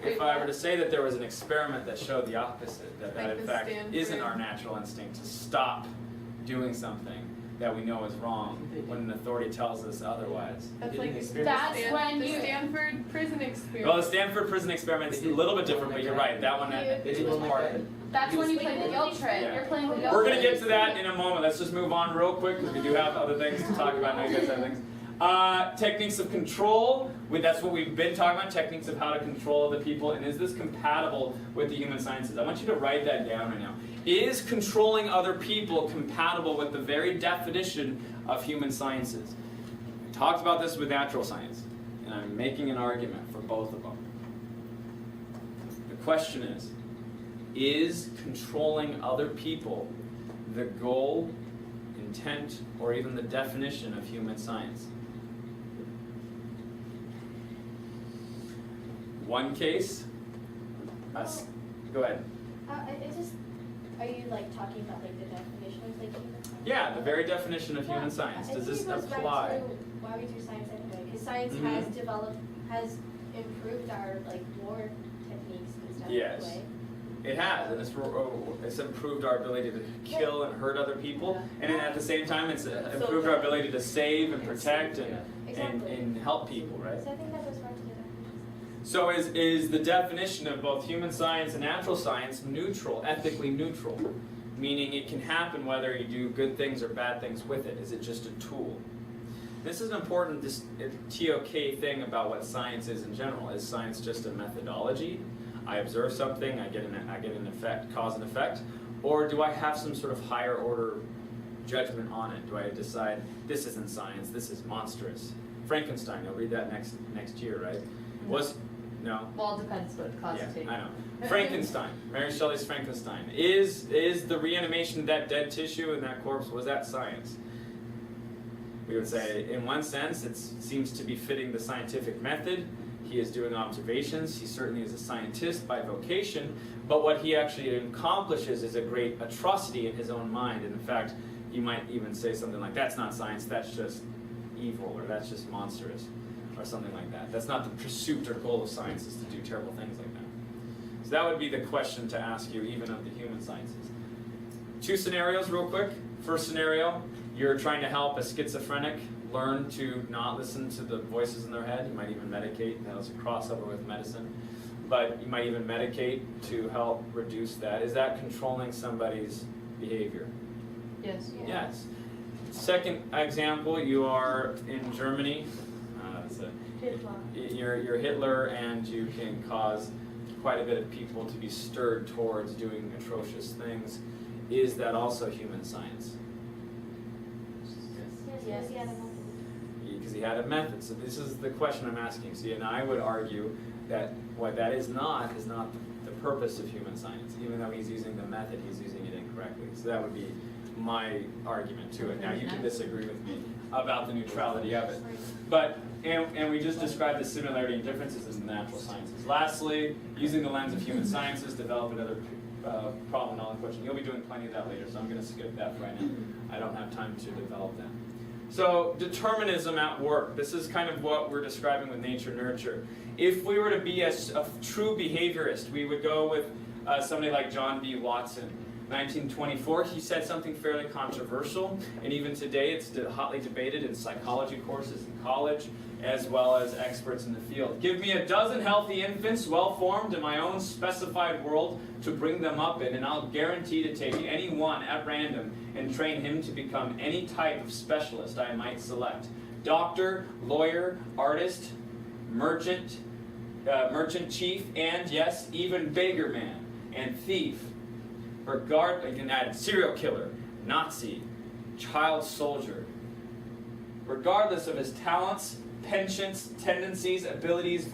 if I were to say that there was an experiment that showed the opposite, that in fact isn't our natural instinct to stop doing something that we know is wrong when an authority tells us otherwise. That's like That's when the you. Stanford prison experiment. Well, the Stanford prison experiment is a little bit different, but you're right. That one it was part of it. That's when you play the guilt trip. Yeah. You're playing the guilt We're trip. going to get to that in a moment. Let's just move on real quick because we do have other things to talk about. I know you guys have things. Techniques of control. That's what we've been talking about, techniques of how to control other people. And is this compatible with the human sciences? I want you to write that down right now. Is controlling other people compatible with the very definition of human sciences? We talked about this with natural science, and I'm making an argument for both of them. The question is controlling other people the goal, intent, or even the definition of human science? One case, go ahead. Are you like talking about like the definition of like human science? Yeah, the very definition of human science. Does this apply? I think it goes back to why we do science anyway, because science has improved our like war techniques and stuff. Yes. Anyway. It has, and it's improved our ability to kill and hurt other people, and then at the same time, it's improved our ability to save and protect and help people, right? So I think that goes back to the definition. So is the definition of both human science and natural science neutral, ethically neutral? Meaning it can happen whether you do good things or bad things with it. Is it just a tool? This is an important TOK thing about what science is in general. Is science just a methodology? I observe something, I get an effect, cause and effect, or do I have some sort of higher order judgment on it? Do I decide this isn't science, this is monstrous? Frankenstein, you'll read that next year, right? No? Well, it depends what class you take. I know. Frankenstein, Mary Shelley's Frankenstein. Is the reanimation of that dead tissue in that corpse, was that science? We would say, in one sense, it seems to be fitting the scientific method. He is doing observations. He certainly is a scientist by vocation, but what he actually accomplishes is a great atrocity in his own mind. And in fact, you might even say something like, that's not science, that's just evil, or that's just monstrous, or something like that. That's not the pursuit or goal of science, is to do terrible things like that. So that would be the question to ask you, even of the human sciences. Two scenarios real quick. First scenario, you're trying to help a schizophrenic learn to not listen to the voices in their head. You might even medicate. That was a crossover with medicine. But you might even medicate to help reduce that. Is that controlling somebody's behavior? Yes. Yes. Second example, you are in Germany. You're Hitler, and you can cause quite a bit of people to be stirred towards doing atrocious things. Is that also human science? Yes. because he had a method. So this is the question I'm asking. See, and I would argue that what that is not the purpose of human science. Even though he's using the method, he's using it incorrectly. So that would be my argument to it. Now you can disagree with me about the neutrality of it. But, and we just described the similarity and differences in the natural sciences. Lastly, using the lens of human sciences, develop another problem knowledge question. You'll be doing plenty of that later, so I'm going to skip that for right now. I don't have time to develop that. So, determinism at work. This is kind of what we're describing with nature-nurture. If we were to be a true behaviorist, we would go with somebody like John B. Watson. 1924, he said something fairly controversial, and even today it's hotly debated in psychology courses in college, as well as experts in the field. Give me a dozen healthy infants, well-formed in my own specified world, to bring them up in, and I'll guarantee to take any one at random and train him to become any type of specialist I might select. Doctor, lawyer, artist, merchant, merchant chief, and yes, even beggar man and thief. You can add serial killer, Nazi, child soldier. Regardless of his talents, penchants, tendencies, abilities,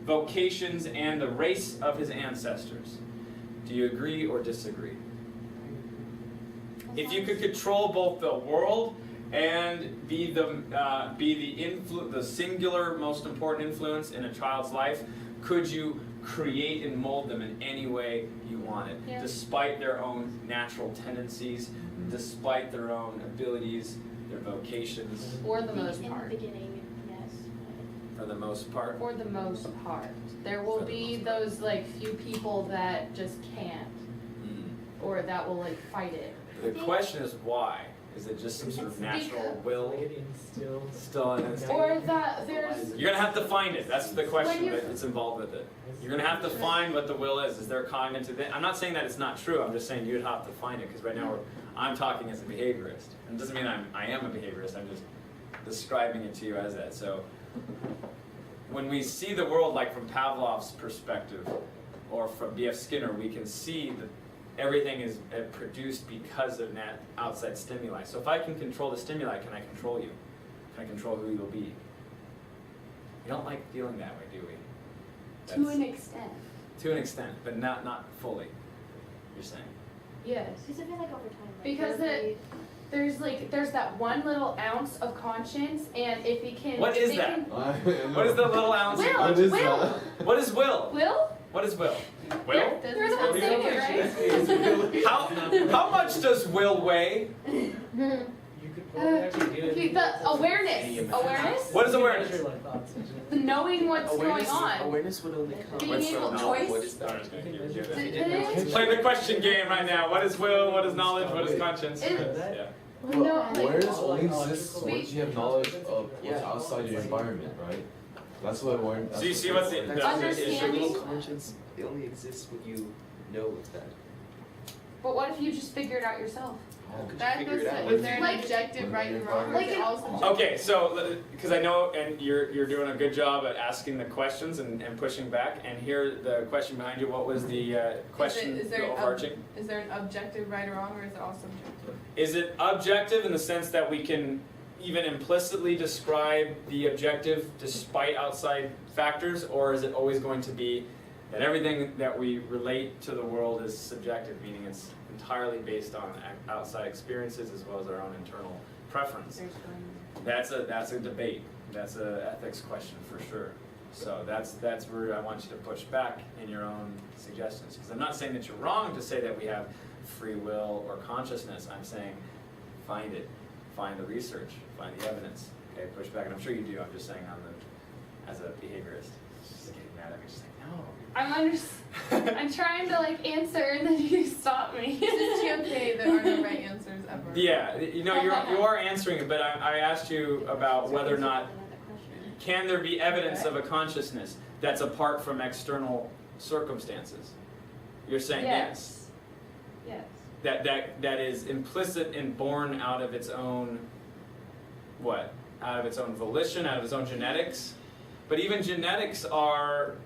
vocations, and the race of his ancestors. Do you agree or disagree? If you could control both the world and be the singular most important influence in a child's life, could you create and mold them in any way you wanted, despite their own natural tendencies, despite their own abilities, their vocations? For the most part. In the beginning, yes. For the most part? For the most part. There will be those like few people that just can't, or that will like fight it. The question is why? Is it just some sort of natural will? Still in it? Or that there's... You're going to have to find it. That's the question that's involved with it. You're going to have to find what the will is. Is there cognitive... I'm not saying that it's not true. I'm just saying you'd have to find it, because right now I'm talking as a behaviorist. And it doesn't mean I am a behaviorist. I'm just describing it to you as that. So when we see the world like from Pavlov's perspective, or from B.F. Skinner, we can see that everything is produced because of outside stimuli. So if I can control the stimuli, can I control you? Can I control who you'll be? We don't like feeling that way, do we? To an extent. To an extent, but not fully, you're saying? Yes. Because I feel like over time, like, Because there's that one little ounce of conscience, and if he can... What is that? What is the little ounce of conscience? What is will? Will? What is will? Will? You're the one saying it, right? How much does will weigh? The awareness. Awareness? What is awareness? The knowing what's going on. Awareness would only come Being able choice. What is that? Play the question game right now. What is will? What is knowledge? What is conscience? Awareness only exists once you have knowledge of what's outside your environment, right? That's what awareness. So you see what's the understanding? Conscience, it only exists when you know it's that. But what if you just figure it out yourself? That goes to, is there an objective right and wrong, or is it all subjective? Okay, so, because I know, and you're doing a good job at asking the questions and pushing back, and here, the question behind you, what was the question overarching? Is there an objective right or wrong, or is it all subjective? Is it objective in the sense that we can even implicitly describe the objective despite outside factors, or is it always going to be that everything that we relate to the world is subjective, meaning it's entirely based on outside experiences as well as our own internal preference? That's a debate. That's an ethics question for sure. So that's where I want you to push back in your own suggestions, because I'm not saying that you're wrong to say that we have free will or consciousness. I'm saying find it, find the research, find the evidence. Okay, push back, and I'm sure you do. I'm just saying as a behaviorist, just getting mad at me, just saying no. I'm trying to like answer, and then you stop me. It's okay, there are no right answers ever. Yeah, you are answering it, but I asked you about whether or not can there be evidence of a consciousness that's apart from external circumstances. You're saying yes. Yes. That is implicit and born out of its own what? Out of its own volition, out of its own genetics. But even genetics are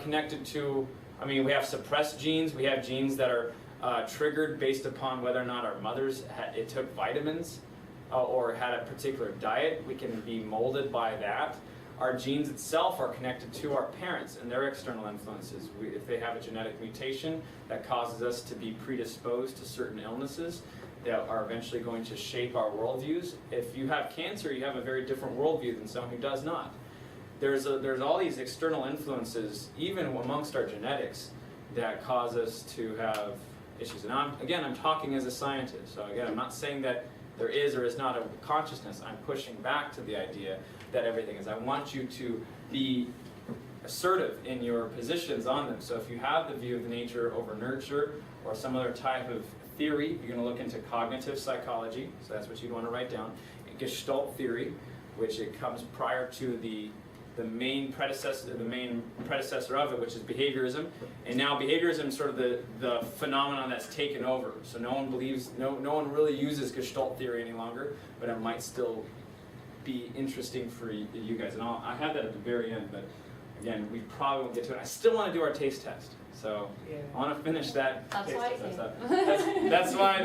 connected to, I mean, we have suppressed genes, we have genes that are triggered based upon whether or not our mothers took vitamins. or had a particular diet, we can be molded by that. Our genes itself are connected to our parents and their external influences. If they have a genetic mutation that causes us to be predisposed to certain illnesses that are eventually going to shape our worldviews. If you have cancer, you have a very different worldview than someone who does not. There's all these external influences, even amongst our genetics, that cause us to have issues. And I'm talking as a scientist. So again, I'm not saying that there is or is not a consciousness. I'm pushing back to the idea that everything is. I want you to be assertive in your positions on them. So if you have the view of nature over nurture or some other type of theory, you're going to look into cognitive psychology. So that's what you'd want to write down. Gestalt theory, which it comes prior to the main predecessor of it, which is behaviorism. And now behaviorism is sort of the phenomenon that's taken over. So no one really uses Gestalt theory any longer, but it might still be interesting for you guys. And I have that at the very end, but again, we probably won't get to it. I still want to do our taste test. So I want to finish that. That's taste why test. That's why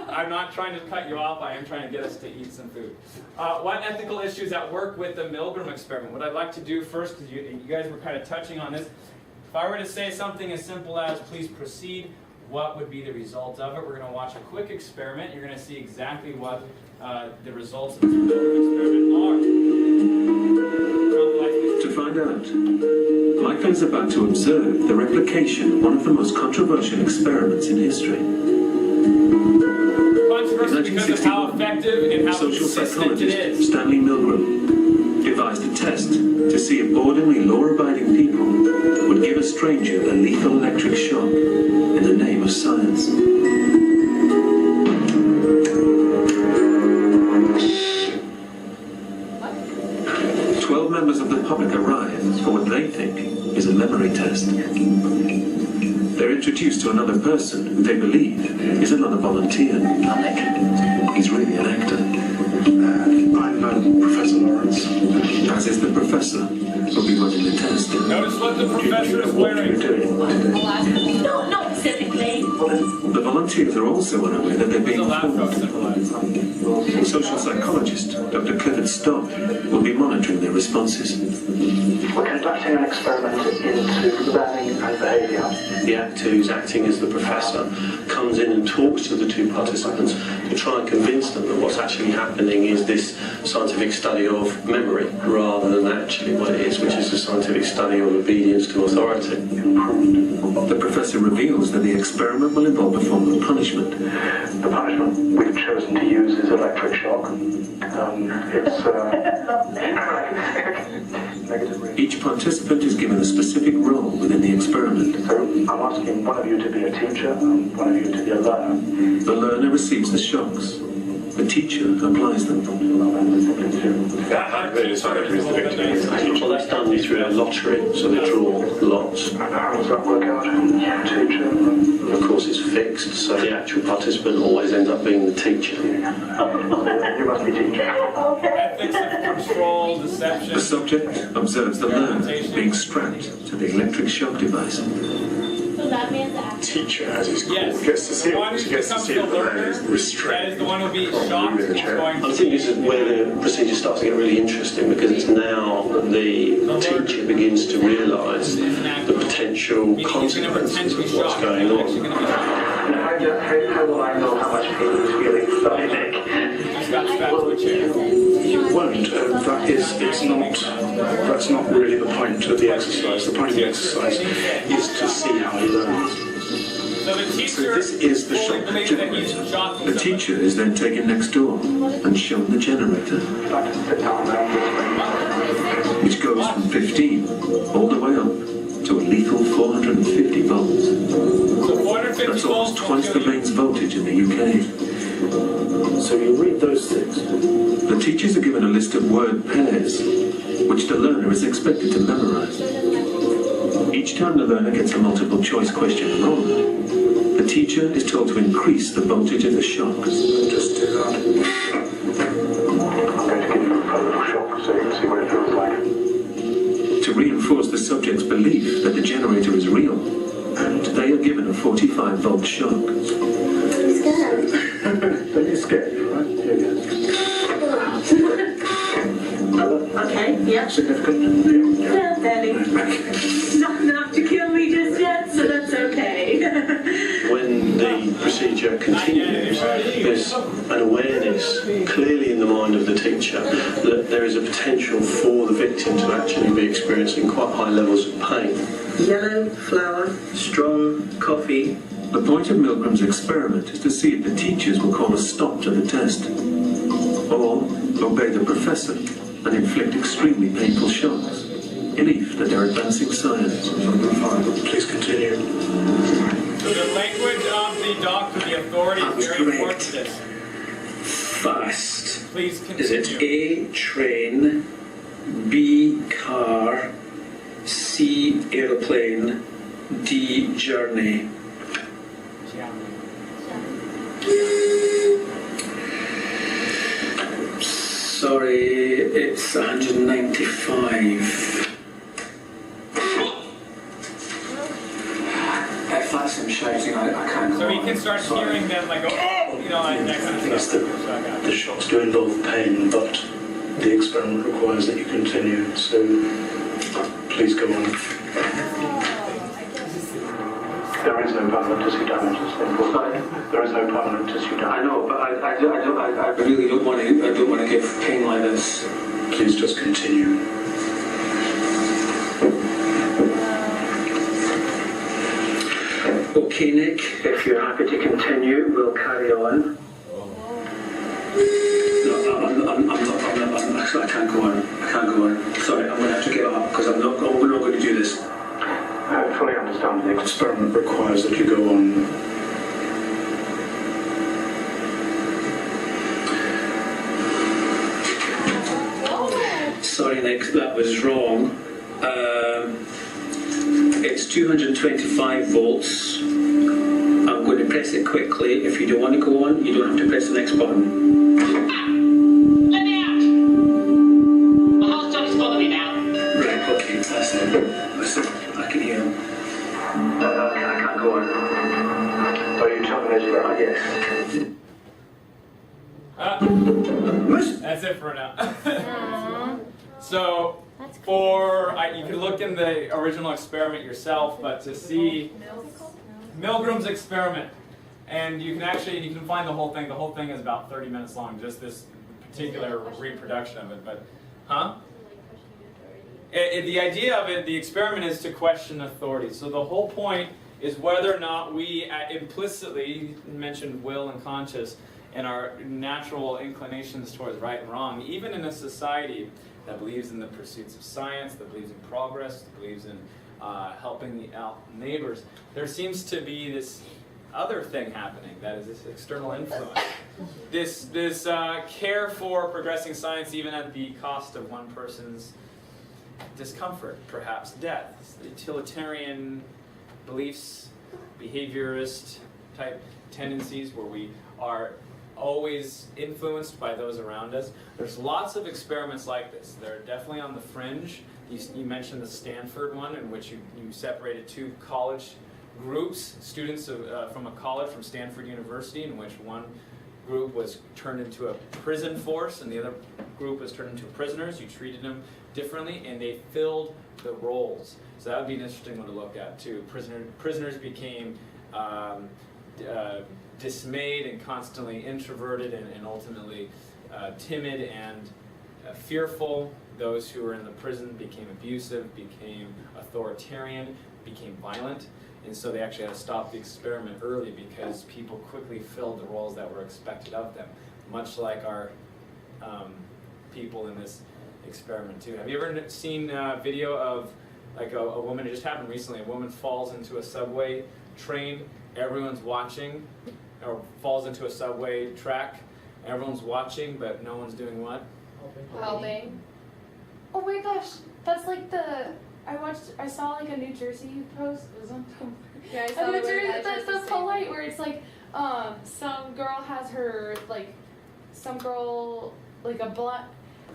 I'm not trying to cut you off. I am trying to get us to eat some food. What ethical issues at work with the Milgrim experiment? What I'd like to do first, because you guys were kind of touching on this, if I were to say something as simple as please proceed, what would be the result of it? We're going to watch a quick experiment. You're going to see exactly what the results of this Milgrim experiment are. To find out, Michael is about to observe the replication of one of the most controversial experiments in history. Controversial because of how effective and how social consistent it psychologist is. Stanley Milgrim devised a test to see if ordinarily law-abiding people would give a stranger a lethal electric shock in the name of science. 12 members of the public arrive for what they think is a memory test. They're introduced to another person who they believe is another volunteer. He's really an actor. I'm Professor Lawrence. As is the professor who'll be running the test. Notice what the professor is wearing. Not specifically. The volunteers are also unaware that they're being filmed. Social psychologist Dr. Clifford Stott will be monitoring their responses. We're conducting an experiment into learning and behaviour. The actor who's acting as the professor comes in and talks to the two participants to try and convince them that what's actually happening is this scientific study of memory rather than actually what it is, which is a scientific study of obedience to authority. The professor reveals that the experiment will involve a form of punishment. The punishment we've chosen to use is electric shock. Each participant is given a specific role within the experiment. So I'm asking one of you to be a teacher and one of you to be a learner. The learner receives the shocks. The teacher applies them. Well, that's done through a lottery, so they draw lots. How does that work out? Teacher? Of course, it's fixed, so the actual participant always ends up being the teacher. You must be teacher. Ethics of control, deception. The subject observes the learner being strapped to the electric shock device. So that means that Teacher, as he's called, Yes. gets to see The one who becomes the learner, that is the one who'll be shocked. Is going I think this is where the procedure starts to get really interesting, because it's now the teacher begins to realise the potential consequences of what's going on. How will I know how much pain he's feeling? Sorry, Nick. You won't. That's not really the point of the exercise. The point of the exercise is to see how he learns. So the teacher So this is the shock generator. The teacher is then taken next door and shown the generator, which goes from 15 all the way up to a lethal 450 volts. So 450 That's almost twice the mains voltage in the UK. So you read those things. The teachers are given a list of word pairs, which the learner is expected to memorize. Each time the learner gets a multiple choice question wrong, the teacher is told to increase the voltage of the shocks. Just do that. I'm going to give you a little shock so you can see what it feels like. To reinforce the subject's belief that the generator is real, and they are given a 45 volt shock. Don't you escape, right? Here we go. Okay, yeah. Significant? Yeah. Yeah, fairly. Not enough to kill me just yet, so that's okay. When the procedure continues, there's an awareness clearly in the mind of the teacher that there is a potential for the victim to actually be experiencing quite high levels of pain. Yellow flower, strong coffee. The point of Milgrim's experiment is to see if the teachers will call a stop to the test, or obey the professor and inflict extremely painful shocks. Belief that they're advancing science. Please continue. So the language of the doctor, the authority, is very important to this. Fast. Please continue. Is it A, train, B, car, C, aeroplane, D, journey? Sorry, it's 195. If that's him shouting, I can't go So you on. can start hearing them like, oh, you know, like that kind of Yes, stuff. the shocks do involve pain, but the experiment requires that you continue. So please go on. There is no permanent tissue damage. There is no permanent tissue damage. I know, but I really don't want to give pain like this. Please just continue. Okay, Nick, if you're happy to continue, we'll carry on. No, I'm not, I can't go on. I can't go on. Sorry, I'm going to have to get up because we're not going to do this. I fully understand. The experiment requires that you go on. Sorry, Nick, that was wrong. It's 225 volts. I'm going to press it quickly. If you don't want to go on, you don't have to press the next button. Let me out! The whole stuff's bothering me now. Right, okay, that's it. Listen, I can hear him. I can't go on. Are you terminating that? Yes. That's it for now. So, you can look in the original experiment yourself, but to see Milgrim's experiment, and you can find the whole thing. The whole thing is about 30 minutes long, just this particular reproduction of it. But, the idea of it, the experiment is to question authority. So the whole point is whether or not we implicitly mentioned will and conscious and our natural inclinations towards right and wrong, even in a society that believes in the pursuits of science, that believes in progress, that believes in helping the neighbors, there seems to be this other thing happening, that is this external influence. This care for progressing science even at the cost of one person's discomfort, perhaps death. Utilitarian beliefs, behaviorist type tendencies where we are always influenced by those around us. There's lots of experiments like this. They're definitely on the fringe. You mentioned the Stanford one, in which you separated two college groups, students from a college, from Stanford University, in which one group was turned into a prison force and the other group was turned into prisoners. You treated them differently and they filled the roles. So that would be an interesting one to look at too. Prisoners became dismayed and constantly introverted and ultimately timid and fearful. Those who were in the prison became abusive, became authoritarian, became violent. And so they actually had to stop the experiment early because people quickly filled the roles that were expected of them, much like our people in this experiment too. Have you ever seen a video of like a woman, it just happened recently, a woman falls into a subway train, everyone's watching, or falls into a subway track, everyone's watching, but no one's doing what? Helping. Oh my gosh, that's like I saw like a New Jersey post. It was on Yeah, I saw New the Jersey, word. that's the polite where it's like, some girl has her a black.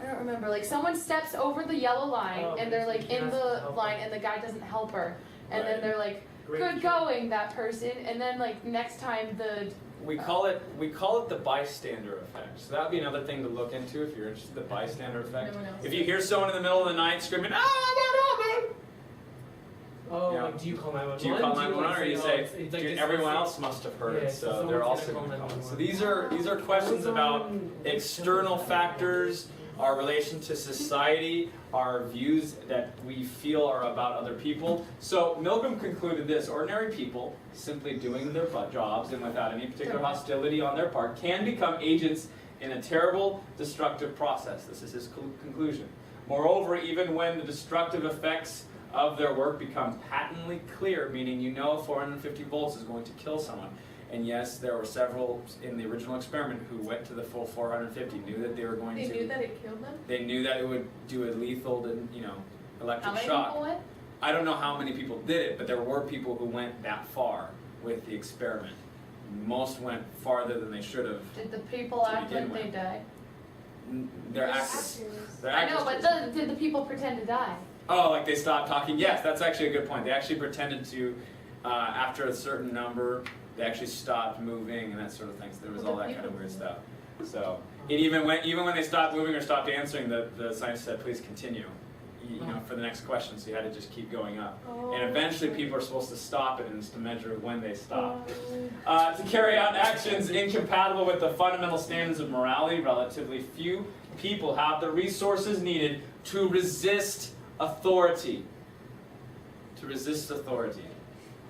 I don't remember. Like someone steps over the yellow line and they're like in the line and the guy doesn't help her, and then they're like, good going, that person, and then like next time We call it the bystander effect. So that would be another thing to look into if you're interested. The bystander effect. If you hear someone in the middle of the night screaming, "Ah, Oh, yeah. like, do you call 911? Do you call 911 or you say, it's like dude, this everyone person- else must have heard Yeah, it, so so someone's they're gonna also call going to call it. So 911. these are questions about external factors, our relation to society, our views that we feel are about other people. So Milgrim concluded this: ordinary people, simply doing their jobs and without any particular hostility on their part, can become agents in a terrible, destructive process. This is his conclusion. Moreover, even when the destructive effects of their work become patently clear, meaning you know 450 volts is going to kill someone. And yes, there were several in the original experiment who went to the full 450, knew that they were going they to. knew that it killed them. They knew that it would do a lethal, electric How many shock. people went? I don't know how many people did it, but there were people who went that far with the experiment. Most went farther than they should have. Did the people To act begin like they with. died? They're actors. They're I know, actors. but did the people pretend to die? Oh, like they stopped talking? Yes, that's actually a good point. They actually pretended to, after a certain number, they actually stopped moving and that sort of thing. So there was all that kind of weird stuff. So, and even when they stopped moving or stopped answering, the scientist said, please continue, for the next question. So you had to just keep going up. And eventually people are supposed to stop it, and it's to measure when they stop. To carry out actions incompatible with the fundamental standards of morality, relatively few people have the resources needed to resist authority. To resist authority.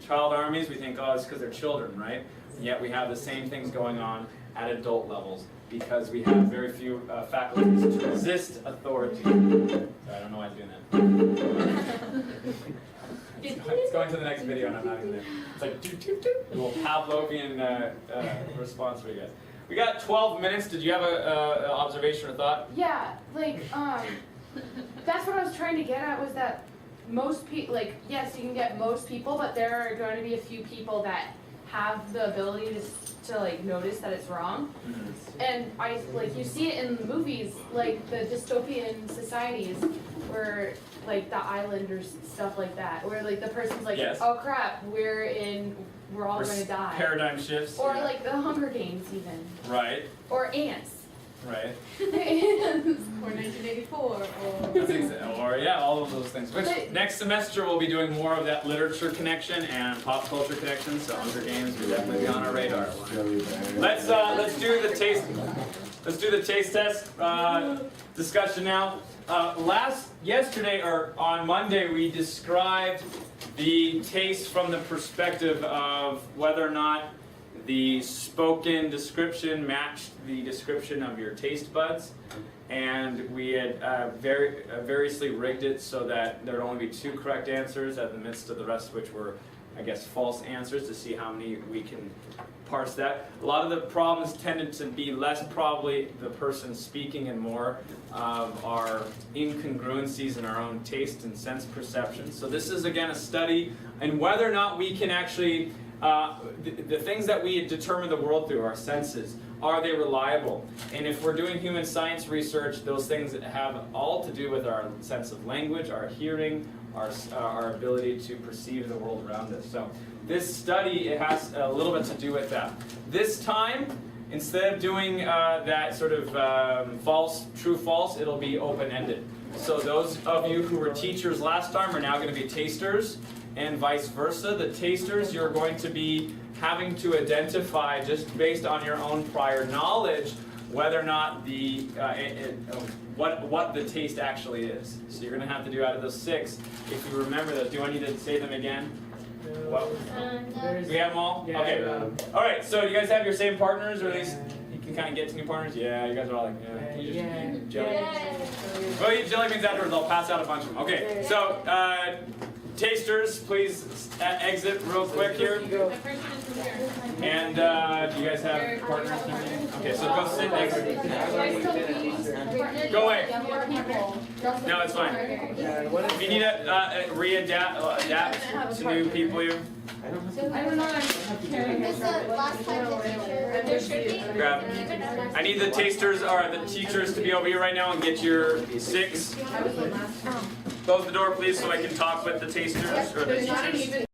Child armies, we think, oh, it's because they're children, right? And yet we have the same things going on at adult levels because we have very few faculties to resist authority. Sorry, I don't know why I'm doing that. It's going to the next video and I'm not even there. It's like, doot, doot, doot. A little Pavlovian response for you guys. We got 12 minutes. Did you have an observation or thought? Yeah, like, that's what I was trying to get at, was that most people, like, yes, you can get most people, but there are going to be a few people that have the ability to like, notice that it's wrong. And you see it in the movies, like, the dystopian societies, where, like, the island or stuff like that, where, like, the person's like, yes. Oh crap, we're all going to die. Paradigm shifts. Or, like, the Hunger Games, even. Right. Or ants. Right. Or 1984, or... Or yeah, all of those things. Which next semester we'll be doing more of that literature connection and pop culture connection. So Hunger Games will definitely be on our radar. Let's do the taste. Let's do the taste test discussion now. Yesterday or on Monday we described the taste from the perspective of whether or not the spoken description matched the description of your taste buds, and we had variously rigged it so that there would only be 2 correct answers in the midst of the rest of which were, I guess, false answers, to see how many we can parse that. A lot of the problems tended to be less probably the person speaking and more of our incongruencies in our own taste and sense perception. So this is again a study in whether or not we can actually the things that we determine the world through, our senses, are they reliable? And if we're doing human science research, those things have all to do with our sense of language, our hearing, our ability to perceive the world around us. So this study, it has a little bit to do with that. This time, instead of doing that sort of false, true, false, it'll be open-ended. So those of you who were teachers last time are now going to be tasters, and vice versa. The tasters, you're going to be having to identify, just based on your own prior knowledge, whether or not the what the taste actually is. So you're going to have to do out of those 6. If you remember those, do I need to say them again? What? We have them all? Yeah, okay. All right. So you guys have your same partners, or at least you can kind of get to new partners. Yeah. You guys are all like, yeah. You just eat jelly. Well, eat jelly beans afterwards. I'll pass out a bunch of them. Okay. So. Tasters, please exit real quick here. And do you guys have partners? Okay, so go sit next. Go away. No, it's fine. If you need to adapt to new people here. I don't know. There should be. Grab. I need the tasters or the teachers to be over here right now and get your 6. Close the door, please, so I can talk with the tasters or the teachers.